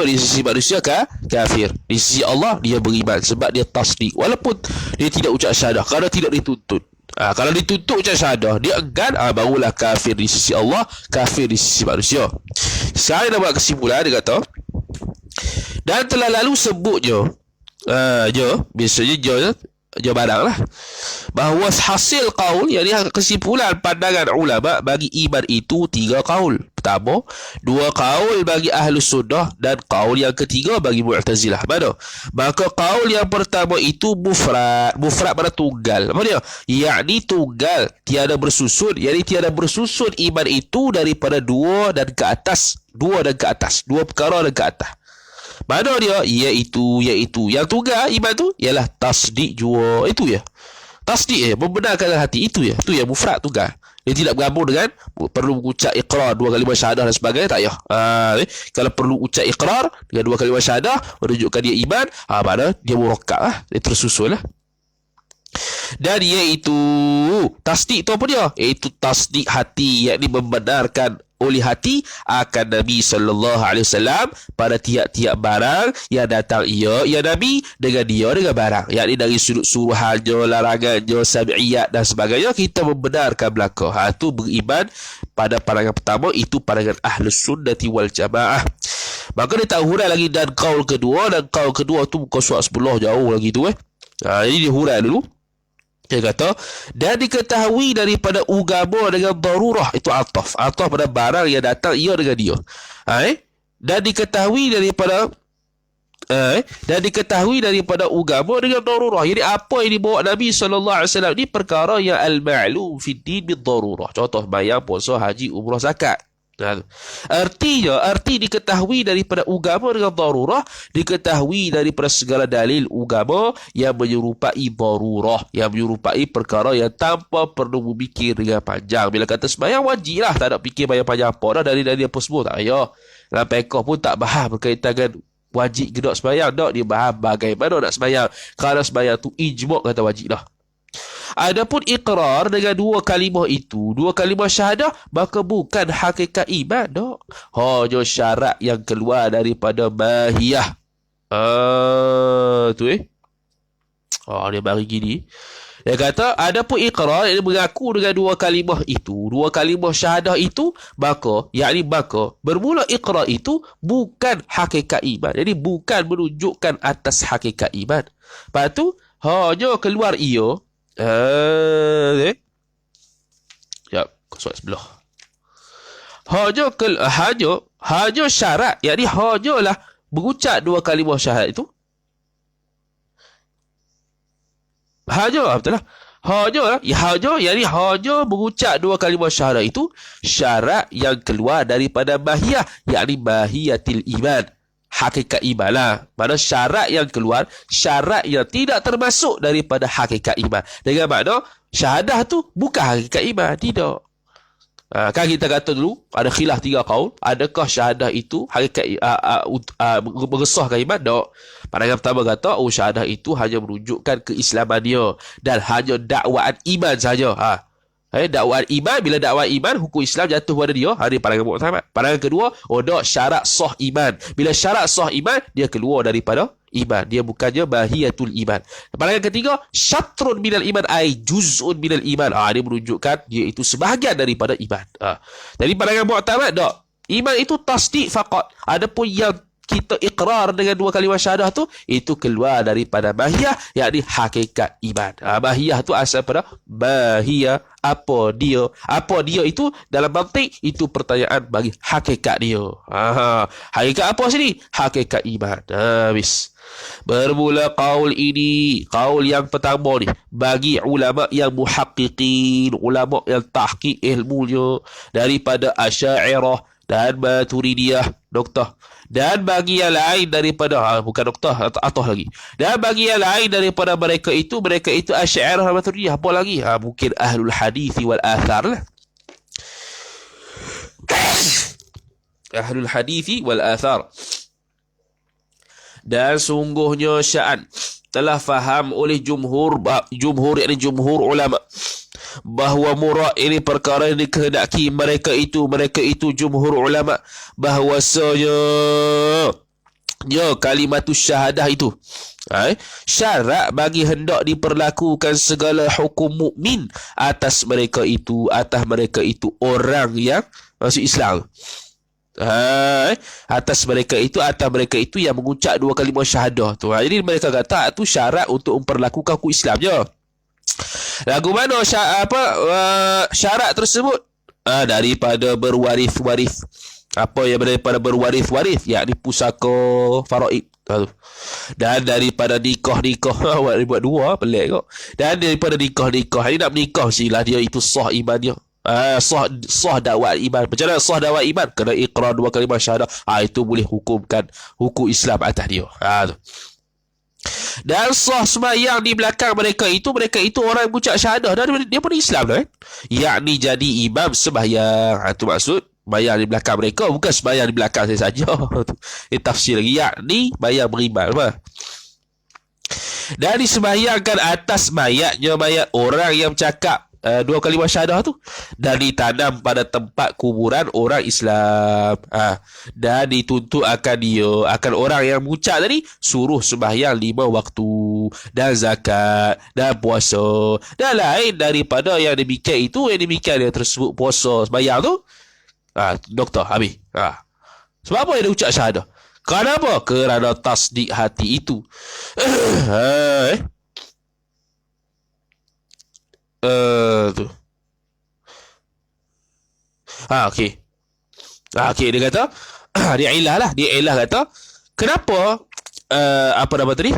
Di sisi manusia kafir. Di sisi Allah dia beriman sebab dia tasdik. Walaupun dia tidak ucap syahadah, kalau tidak dituntut. Kalau dituntut ucap syahadah, dia enggan, barulah kafir di sisi Allah, kafir di sisi manusia. Sekarang dia buat kesimpulan, dia kata, dan telah lalu sebutnya biasanya je barang lah, bahawa hasil kaul, yakni kesimpulan pandangan ulama bagi iman itu 3 kaul. pertama, dua kaul bagi Ahlus Sunnah, dan kaul yang ketiga bagi Mu'tazilah. Mana? Maka kaul yang pertama itu mufrad. Mufrad pada tunggal. Apa dia? Yakni tunggal, tiada bersusun. Yakni tiada bersusun iman itu daripada dua dan ke atas. Dua dan ke atas. Dua perkara dan ke atas. Mana dia? Iaitu yang tunggal iman tu ialah tasdik jua. Itu ya. Tasdik membenarkan dalam hati. Itu ya. Itu ya mufrad tunggal. Dia tidak bergabung dengan perlu mengucap iqrar dua kalimah syahadah dan sebagainya, tak payah. Kalau perlu ucap iqrar dengan dua kalimah syahadah menunjukkan dia iman, mana dia murakkab lah, dia tersusul lah. Dan iaitu tasdik tu apa dia? Iaitu tasdik hati, yakni membenarkan oleh hati akan Nabi SAW pada tiap-tiap barang yang datang ia Nabi dengan barang, yakni dari sudut suruhannya, larangannya, sam'iyat dan sebagainya, kita membenarkan belaka. Itu beriman pada pandangan pertama, itu pandangan Ahlus Sunnati wal Jamaah. Maka dia tak hurai lagi dan kaul kedua tu muka surat 10 jauh lagi tu Ini dia hurai dulu. Dia kata, dan diketahui daripada ugama dengan darurah, itu ataf pada barang yang datang ia dengan dia. Dan diketahui daripada ugama dengan darurah. Jadi apa yang dibawa Nabi SAW ni perkara yang al-ma'lum fid din bid darurah. Contoh bayang, puasa, haji, umrah, zakat. Arti diketahui daripada agama dengan darurah, diketahui daripada segala dalil agama yang menyerupai darurah, yang menyerupai perkara yang tanpa perlu memikir dengan panjang. Bila kata sembahyang wajib lah, tak nak fikir panjang-panjang apa dah, dari apa semua tak payah. Dalam pekoh pun tak bahas berkaitan dengan wajib ke tak sembahyang, tak, dia bahas bagaimana nak sembahyang. Kalau sembahyang tu ijma' kata wajib dah. Adapun iqrar dengan dua kalimah itu, dua kalimah syahadah, maka bukan hakikat iman, tak. Hanya syarat yang keluar daripada mahiyah. Dia bagi gini. Dia kata, adapun iqrar, yang mengaku dengan dua kalimah itu, dua kalimah syahadah itu, maka bermula iqrar itu bukan hakikat iman. Jadi bukan menunjukkan atas hakikat iman. Lepas tu, hanya keluar ia. Surat sebelah. Hanya syarat, yakni hanyalah mengucap dua kalimah syahadat itu. Betul lah. Hanya mengucap dua kalimah syahadat itu syarat yang keluar daripada mahiyah, yakni mahiyatil iman. Hakikat iman lah. Mana syarat yang keluar, syarat yang tidak termasuk daripada hakikat iman. Dengan makna syahadah tu bukan hakikat iman. Tidak. Kan kita kata dulu ada khilaf 3 qaul. Adakah syahadah itu hakikat mengesahkan iman? Tak. Pandangan pertama kata syahadah itu hanya menunjukkan keislaman dia dan hanya dakwaan iman saja. Dakwaan iman, bila dakwaan iman, hukum Islam jatuh pada dia. Hari pandangan Mu'tamad. Pandangan kedua, tak syarat sah iman. Bila syarat sah iman, dia keluar daripada iman. Dia bukannya bahiyatul iman. Pandangan ketiga, syatrun minal iman, juz'un minal iman. Dia menunjukkan dia itu sebahagian daripada iman. Jadi pandangan Mu'tamad, tak. Iman itu tasdik faqat. Adapun yang kita ikrar dengan dua kalimah syahadah tu, itu keluar daripada mahiyah, yakni hakikat iman. Mahiyah tu asal pada mahiyah, apa dia itu dalam mantik, itu pertanyaan bagi hakikat dia. Hakikat apa sini? Hakikat iman. Habis. Bermula qaul ini, qaul yang pertama ni, bagi ulama yang muhaqqiqin, ulama yang tahqiq ilmunya daripada Asy'ariyah dan Maturidiyah, noktah. Dan bagi yang lain daripada bukan noktah, atau lagi. Dan bagi yang lain daripada mereka itu Asy'ariyah dan Maturidiyah. Apa lagi? Mungkin ahlul hadis wal athar lah. Ahlul hadis wal athar. Dan sungguhnya sya'an telah faham oleh jumhur yakni jumhur ulama bahawa murad ini perkara yang dikehendaki mereka itu jumhur ulama, bahawasanya kalimatus syahadah itu syarat bagi hendak diperlakukan segala hukum mukmin atas mereka itu orang yang masuk Islam. Atas mereka itu yang mengucap dua kalimah syahadah tu. Jadi mereka kata itu syarat untuk memperlakukan hukum Islam je. Lagu mana syarat tersebut? daripada berwaris-waris. Apa yang daripada berwaris-waris, yakni pusaka faraid. Dan daripada nikah-nikah buat dua, pelik kok. Dan daripada nikah-nikah, ini nak menikah silah dia itu sah imannya. Sah dakwah iman. Macam mana sah dakwah iman? Kena iqrar 2 kalimah syahadah. Itu boleh hukumkan hukum Islam atas dia. Tu. Dan sah sembahyang di belakang mereka itu orang yang mengucap syahadah, dan dia pun Islam kan. Yakni jadi imam sembahyang. Itu maksud bayar di belakang mereka, bukan sembahyang di belakang saya saja. Ini tafsir lagi, yakni bayar beriman apa? Dan disembahyangkan atas mayatnya, mayat orang yang bercakap 2 kalimah syahadah tu, dan ditanam pada tempat kuburan orang Islam. Dan dituntut akan orang yang mengucap tadi suruh sembahyang 5 waktu, dan zakat, dan puasa, dan lain daripada yang demikian itu. Yang demikian dia tersebut puasa sembahyang tu. Doktor habis. Sebab apa dia ucap syahadah? Kenapa? Kerana tasdik hati itu. Tu. Okey. Okey, dia kata dia ilah kata kenapa apa nama tadi?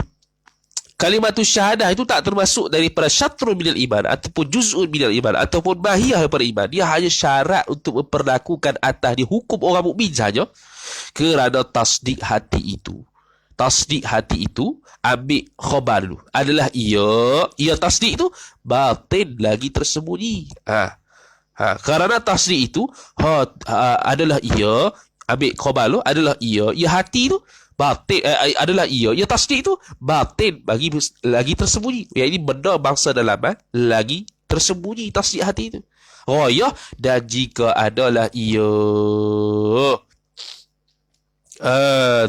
Kalimatus syahadah itu tak termasuk daripada syatrun minal iman ataupun juz'un minal iman ataupun bahiyah daripada iman. Dia hanya syarat untuk memperlakukan atas di hukum orang mukmin saja, kerana tasdik hati itu. Tasdik hati itu ambil khabar dulu. Adalah ia tasdik itu batin lagi tersembunyi. Kerana tasdik itu adalah ia, ambil khabar dulu, adalah ia hati itu batin, adalah ia tasdik itu batin bagi lagi tersembunyi. Yang ini benda bangsa dalaman lagi tersembunyi tasdik hati itu. Ya, dan jika adalah ia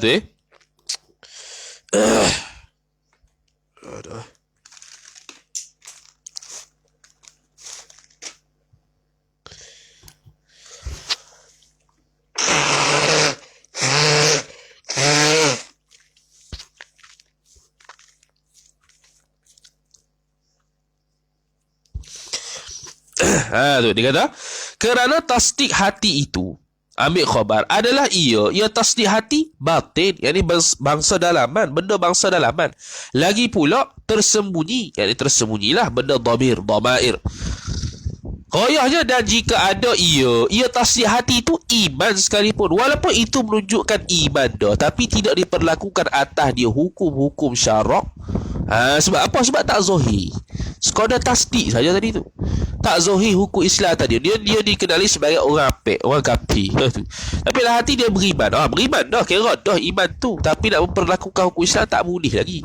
tu aduh. Tu dia kata kerana tasdik hati itu ambil khabar adalah ia tasdik hati batin, yakni bangsa dalaman, benda bangsa dalaman, lagi pula tersembunyi, yakni tersembunyilah benda dhamair. Koyahnya, dan jika ada ia tasdik hati itu iman sekalipun, walaupun itu menunjukkan iman dah, tapi tidak diperlakukan atas dia hukum-hukum syarak. Sebab apa? Sebab tak zahir. Sekadar tasdik saja tadi tu. Tak zahir hukum Islam tadi. Dia dikenali sebagai orang apik, orang kafir. Tapi dalam hati dia beriman. Beriman dah, kira dah iman tu, tapi nak memperlakukan hukum Islam tak boleh lagi.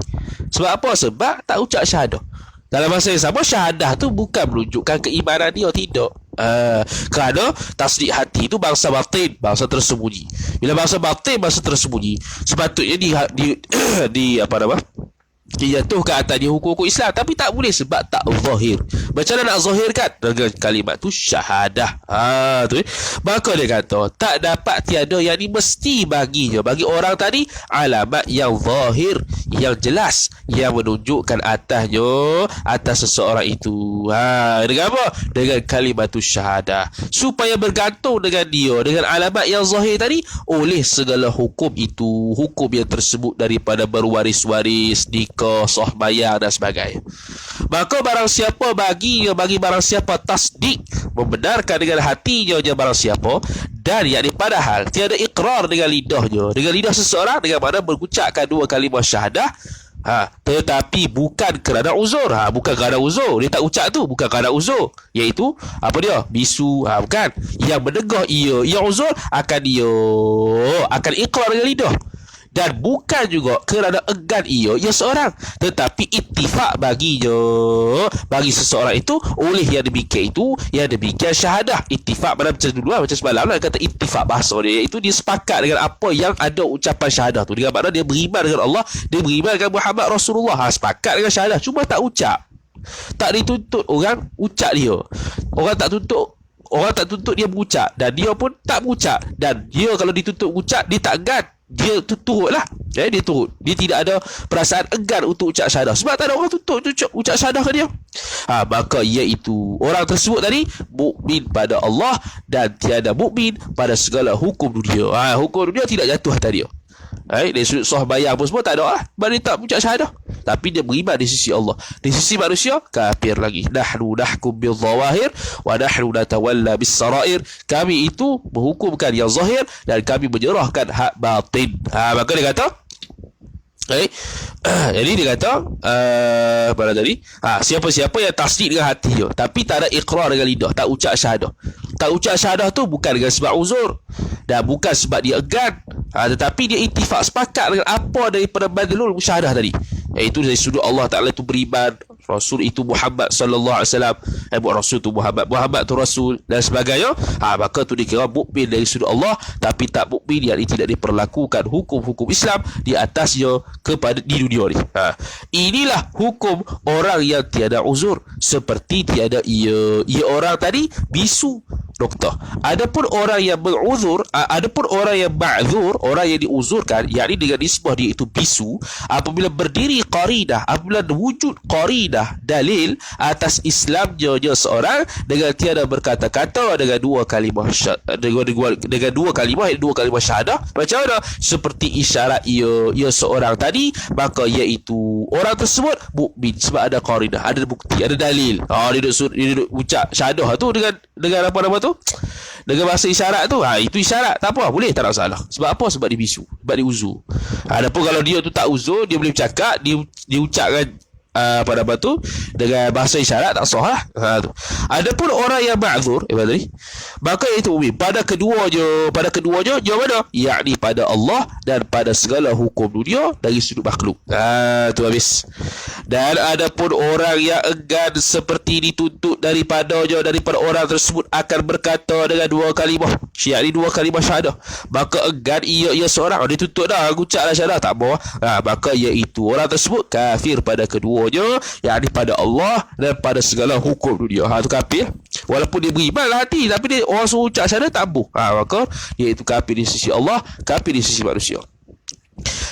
Sebab apa? Sebab tak ucap syahadah. Dalam masa yang sama, syahadah tu bukan menunjukkan keimanan dia, tidak. Kerana tasdik hati itu bangsa batin, bangsa tersembunyi. Bila bangsa batin, bangsa tersembunyi, sepatutnya di apa nama? Jatuh ke atas dia hukum-hukum Islam, tapi tak boleh sebab tak zahir. Macam mana nak zahirkan? Dengan kalimat tu syahadah. Maka dia kata tak dapat tiada yang ni mesti baginya, bagi orang tadi, alamat yang zahir, yang jelas, yang menunjukkan atas seseorang itu. Dengan apa? Dengan kalimat tu syahadah, supaya bergantung dengan dia, dengan alamat yang zahir tadi, oleh segala hukum itu, hukum yang tersebut daripada berwaris-waris, sah bayar dan sebagainya. Maka barang siapa bagi barang siapa tasdik, membenarkan dengan hatinya barang siapa, dan yakni padahal tiada ikrar dengan lidahnya, dengan lidah seseorang, dengan mana mengucapkan 2 kalimah syahadah, tetapi bukan kerana uzur. Bukan kerana uzur dia tak ucap tu, bukan kerana uzur, iaitu apa dia? Bisu. Bukan. Yang menegah ia uzur, akan ikrar dengan lidah. Dan bukan juga kerana enggan ia seorang, tetapi ittifaq bagi seseorang itu oleh yang demikian syahadah. Ittifaq mana macam dulu macam semalam lah kata ittifaq bahasa dia, iaitu dia sepakat dengan apa yang ada ucapan syahadah tu, dengan makna dia beriman dengan Allah, dia beriman dengan Muhammad Rasulullah, sepakat dengan syahadah, cuma tak ucap. Tak dituntut orang ucap dia. Orang tak tuntut dia mengucap, dan dia pun tak mengucap. Dan dia kalau dituntut mengucap, dia tak enggan. dia turutlah. Dia turut. Dia tidak ada perasaan enggan untuk ucap syahadah sebab tak ada orang tuntut ucap syahadah ke dia. Maka iaitu orang tersebut tadi mukmin pada Allah dan tiada mukmin pada segala hukum dunia. Hukum dunia tidak jatuh atas dia. Dari sudut sah bayang pun semua tak ada lah, sebab dia tak ucap syahadah. Tapi dia beriman di sisi Allah. Di sisi manusia kafir lagi. Nahnu nahkum bil zawahir wa nahnu natawalla bis sarair. Kami itu menghukumkan yang zahir dan kami menyerahkan hak batin. Maka dia kata jadi dia kata pada tadi siapa-siapa yang tasdik dengan hati dia tapi tak ada ikrar dengan lidah, tak ucap syahadah. Tak ucap syahadah tu bukan dengan sebab uzur dan bukan sebab dia enggan, tetapi dia ittifaq sepakat dengan apa daripada badlul syahadah tadi, iaitu dari sudut Allah Ta'ala itu beriman, Rasul itu Muhammad sallallahu alaihi wasallam, Rasul tu Muhammad tu Rasul dan sebagainya. Maka tu dikira mukmin dari sudut Allah, tapi tak mukmin yang tidak diperlakukan hukum-hukum Islam di atasnya kepada di dunia ni. Inilah hukum orang yang tiada uzur, seperti tiada ia orang tadi bisu. Doktor. Adapun orang yang menguzur, adapun orang yang ma'zur, orang yang diuzurkan, yakni dengan nisbah dia itu bisu, apabila berdiri qarinah, apabila wujud qarinah dalil atas Islamnya seorang dengan tiada berkata-kata dengan dua kalimah dengan dua kalimah syahadah, macam mana? Seperti isyarat ia seorang tadi, maka iaitu orang tersebut mukmin sebab ada qarinah, ada bukti, ada dalil. Dia duduk ucap syahadah tu dengan apa tu, dengan bahasa isyarat tu, itu isyarat, tak apa, boleh, tak ada masalah. Sebab apa? Sebab dia bisu, sebab dia uzur. Adapun kalau dia tu tak uzur, dia boleh bercakap, dia ucapkan pada apa tu dengan bahasa isyarat, tak sah lah. Adapun orang yang ma'zur maka itu umum pada keduanya jawab mana? Yakni pada Allah dan pada segala hukum dunia dari sudut makhluk. Tu habis. Dan adapun orang yang enggan seperti dituntut daripada orang tersebut akan berkata dengan dua kalimah, yakni dua kalimah syahadah, maka enggan ia seorang, dia tuntut dah ucaplah syahadah, tak mau, maka iaitu orang tersebut kafir pada kedua, yakni pada Allah dan pada segala hukum dunia. Tu kafir. Walaupun dia beriman lah hati, tapi dia orang suruh ucap syahadah tak ambuh. Maka dia itu kafir di sisi Allah, kafir di sisi manusia.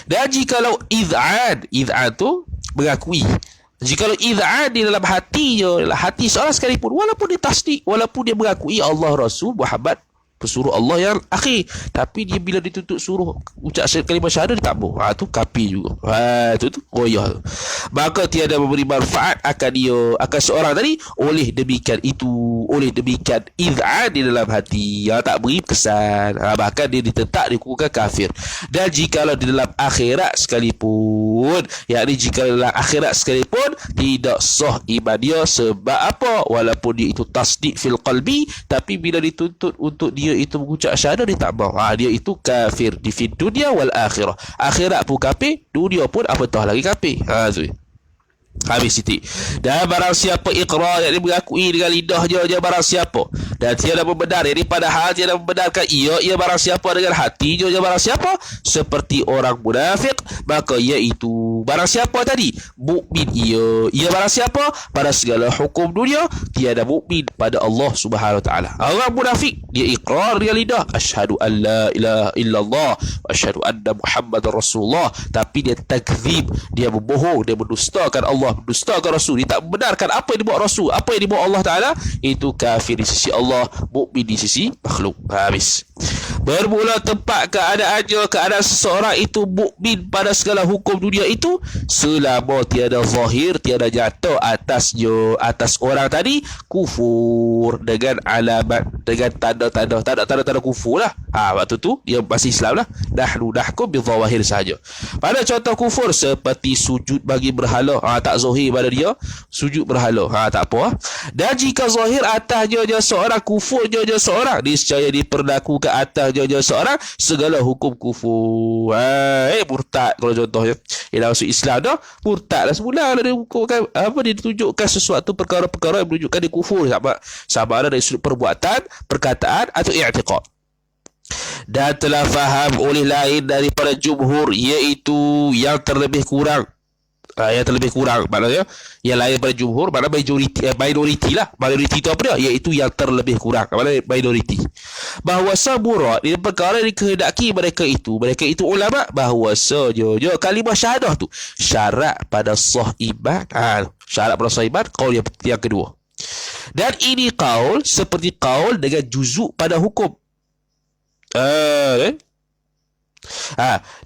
Dan jikalau iz'an tu mengakui, jikalau iz'an di dalam hatinya, hati seorang sekalipun, walaupun dia tasdik, walaupun dia mengakui Allah, Rasul Muhammad pesuruh Allah yang akhir, tapi dia bila dituntut suruh ucap kalimah syahadah dia tak mau, tu kafir juga. Tu goyah. Maka tiada memberi manfaat akan seorang tadi oleh demikian iz'an di dalam hati, tak beri kesan, bahkan dia ditetap dikukuhkan kafir. Dan jikalau di dalam akhirat sekalipun, tidak sah iman dia. Sebab apa? Walaupun dia itu tasdik fil qalbi, tapi bila dituntut untuk dia itu mengucap syahadah, dia tak mau. Dia itu kafir di fid dunia wal akhirah. Akhirat pun kafir, dunia pun apatah lagi kafir. Habis titik. Dan barang siapa iqrar, yang mengakui dengan lidahnya barang siapa, dan tiada membenar, ini padahal tiada membenarkan ia barang siapa dengan hatinya barang siapa, seperti orang munafik, maka iaitu barang siapa tadi mukmin ia barang siapa pada segala hukum dunia, tiada mukmin pada Allah Subhanahu wa taala. Orang munafik dia iqrar dengan lidah, asyhadu an la ilaha illallah wa asyhadu anna Muhammadar Rasulullah, tapi dia takzib, dia berbohong, dia mendustakan Allah, mendustakan Rasul, dia tak membenarkan apa yang dibuat Rasul, apa yang dibuat Allah Ta'ala. Itu kafir di sisi Allah, mukmin di sisi makhluk. Habis. Bermula tempat keadaan seseorang itu mukmin pada segala hukum dunia itu, selama tiada zahir, tiada jatuh atas orang tadi kufur, dengan alamat, dengan tanda-tanda kufur lah. Waktu tu dia masih Islam lah. Nahnu nahkum bil zawahir sahaja. Pada contoh kufur seperti sujud bagi berhala, tak zahir pada dia sujud berhala, tak apa. Dan jika zahir atasnya seorang, kufurnya seorang, niscaya diperlakukan atasnya seorang segala hukum kufur. Murtad kalau contohnya. Ialah masuk Islam dah, murtad lah semula, dia hukumkan dia ditunjukkan sesuatu perkara-perkara yang menunjukkan dia kufur, sama ada dari sudut perbuatan, perkataan atau i'tiqad. Dan telah faham oleh lain daripada jumhur, iaitu yang terlebih kurang Yang terlebih kurang, maknanya yang lain pada jumhur, maknanya minoriti lah. Minoriti itu apa dia? Iaitu yang terlebih kurang, maknanya minoriti. Bahawasa murad ini perkara yang dikehendaki mereka itu ulama, bahawasanya kalimah syahadah tu syarat pada sah iman. Syarat pada sah iman, qaul yang kedua. Dan ini qaul seperti qaul dengan juzuk pada hukum.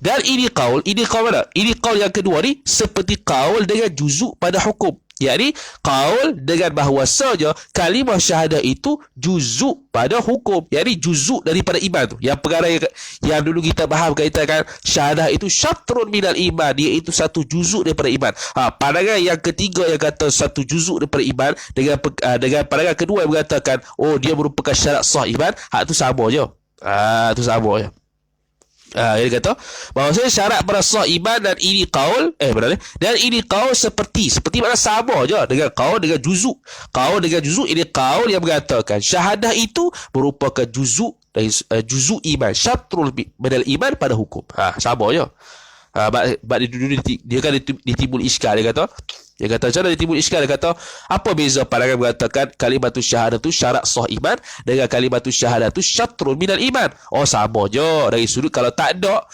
Dan ini qaul mana? Ini qaul yang kedua ni seperti qaul dengan juzuk pada hukum. Yakni qaul dengan bahawasanya kalimah syahadah itu juzuk pada hukum. Yakni juzuk daripada iman tu. Yang perkara yang dulu kita faham kaitan syahadah itu syatrun minal iman, iaitu satu juzuk daripada iman. Pandangan yang ketiga yang kata satu juzuk daripada iman dengan pandangan kedua yang mengatakan dia merupakan syarat sah iman, tu sama je. Tu sama je. Dia kata bahawasanya syarat pada sah iman dan ini qaul dan ini qaul seperti mana sama je dengan qaul dengan juzuk. Qaul dengan juzuk ini qaul yang mengatakan syahadah itu merupakan juzuk dari juzuk iman, syatrul minal iman pada hukum. Sama je. Dia kan ditimbul iskal. Dia kata macam mana ditimbul iskal? Dia kata apa beza pandangan mengatakan kalimatus syahadah tu syarat sah iman dengan kalimatus syahadah tu syatrun minal iman? Sama je dari sudut kalau tak ada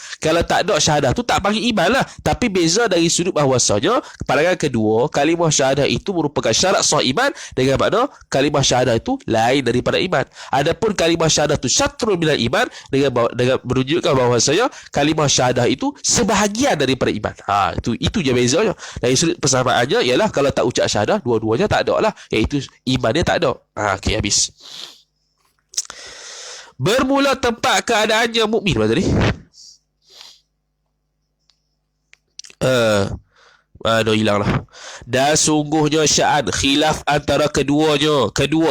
syahadah tu tak panggil iman lah. Tapi beza dari sudut bahawasanya pandangan kedua kalimah syahadah itu merupakan syarat sah iman dengan makna kalimah syahadah itu lain daripada iman. Adapun kalimah syahadah tu syatrun minal iman dengan menunjukkan bahawasanya kalimah syahadah itu sebahagian daripada iman. Itu je bezanya. Dari sudut persamaannya ialah kalau tak ucap syahadah dua-duanya tak ada lah, iaitu imannya tak ada. Okey, habis. Bermula tempat keadaannya mukmin tadi. Hilang lah. Dan sungguhnya sya'an khilaf antara kedua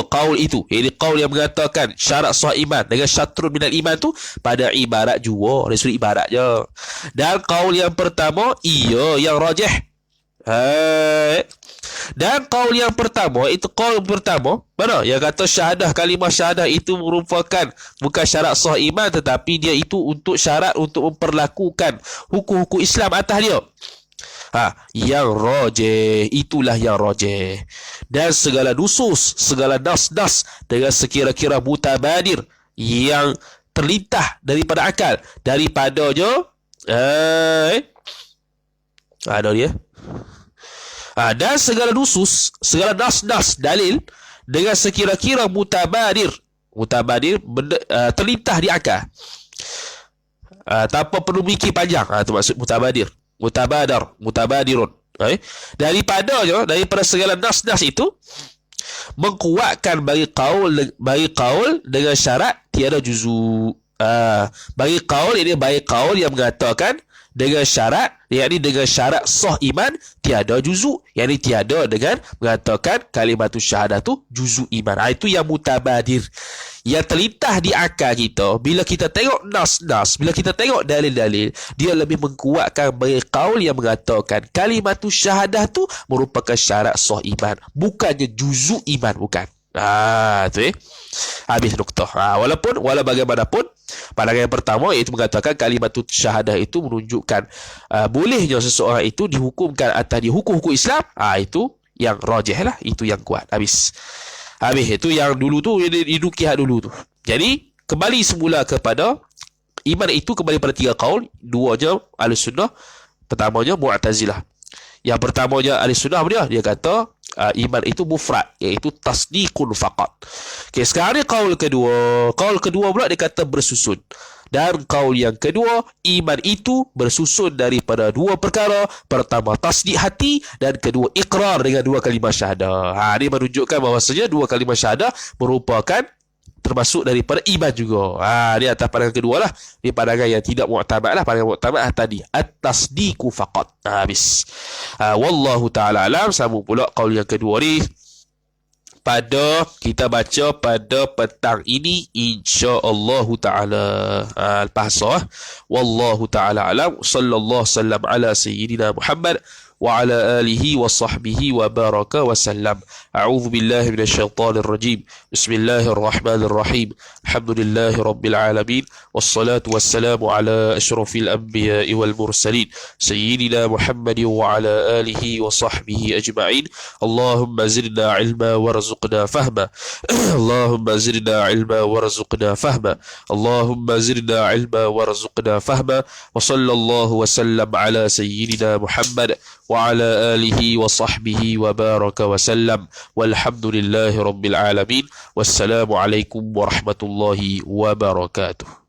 qaul itu. Ini qaul yang mengatakan syarat sah iman dengan syatrun minal iman tu pada ibarat jua, dari sudut ibarat je. Dan qaul yang pertama yang rajih. Dan qaul yang pertama itu qaul pertama mana yang kata syahadah kalimah syahadah itu merupakan bukan syarat sah iman tetapi dia itu untuk syarat untuk memperlakukan hukum-hukum Islam atas dia. Yang rajih, itulah yang rajih. Dan segala nusus, segala nas-nas dengan sekira-kira mutabadir yang terlintah daripada akal, daripadanya ada dia. Dan segala nusus, segala nas-nas dalil dengan sekira-kira mutabadir terlintah di akal, tanpa perlu mikir panjang. Itu maksud mutabadirun. Daripada segala nas-nas itu mengkuatkan bagi qaul dengan syarat tiada juzu. Bagi qaul ini yang mengatakan dengan syarat, yakni dengan syarat sah iman tiada juzuk, yakni tiada dengan mengatakan kalimatus syahadah tu juzuk iman. Itu yang mutabadir, yang terlintah di akal kita. Bila kita tengok nas-nas, bila kita tengok dalil-dalil, dia lebih menguatkan bagi qaul yang mengatakan kalimatus syahadah tu merupakan syarat sah iman, bukannya juzuk iman, bukan. Tu habis nukta. Walau bagaimanapun pandangan yang pertama iaitu mengatakan kalimatut syahadah itu menunjukkan bolehnya seseorang itu dihukumkan atas di hukum-hukum Islam. Itu yang rajih lah, itu yang kuat. Habis itu yang dulu tu, didukihak dulu tu. Jadi kembali semula kepada iman itu kembali pada tiga qaul. Dua je Ahlussunnah, pertamanya Mu'tazilah. Yang pertamanya Ahlussunnah dia kata iman itu mufrad, iaitu tasdiqun faqat. Okey, sekarang ni qaul kedua pula dia kata bersusun. Dan qaul yang kedua, iman itu bersusun daripada dua perkara. Pertama tasdik hati dan kedua iqrar dengan dua kalimah syahadah. Ini menunjukkan bahawasanya dua kalimah syahadah merupakan termasuk daripada iman juga. Dia atas pandangan kedua lah. Dia pandangan yang tidak mu'tamad lah. Pandangan mu'tamad tadi at-tasdiqu faqat. Habis. Wallahu ta'ala alam. Sama pula qaul yang kedua ni kita baca pada petang ini insya-Allah ta'ala. Lepas wallahu ta'ala alam. Sallallahu sallam ala sayyidina Muhammad وعلى آله وصحبه وبارك وسلم. أعوذ بالله من الشيطان الرجيم. بسم الله الرحمن الرحيم. الحمد لله رب العالمين، والصلاة والسلام على أشرف الأنبياء والمرسلين سيدنا محمد وعلى آله وصحبه أجمعين. اللهم زدنا علما وارزقنا فهما. اللهم زدنا علما وارزقنا فهما. اللهم زدنا علما وارزقنا فهما. وصلى الله وسلم على سيدنا محمد وعلى آله وصحبه وبارك وسلم، والحمد لله رب العالمين، والسلام عليكم ورحمة الله وبركاته.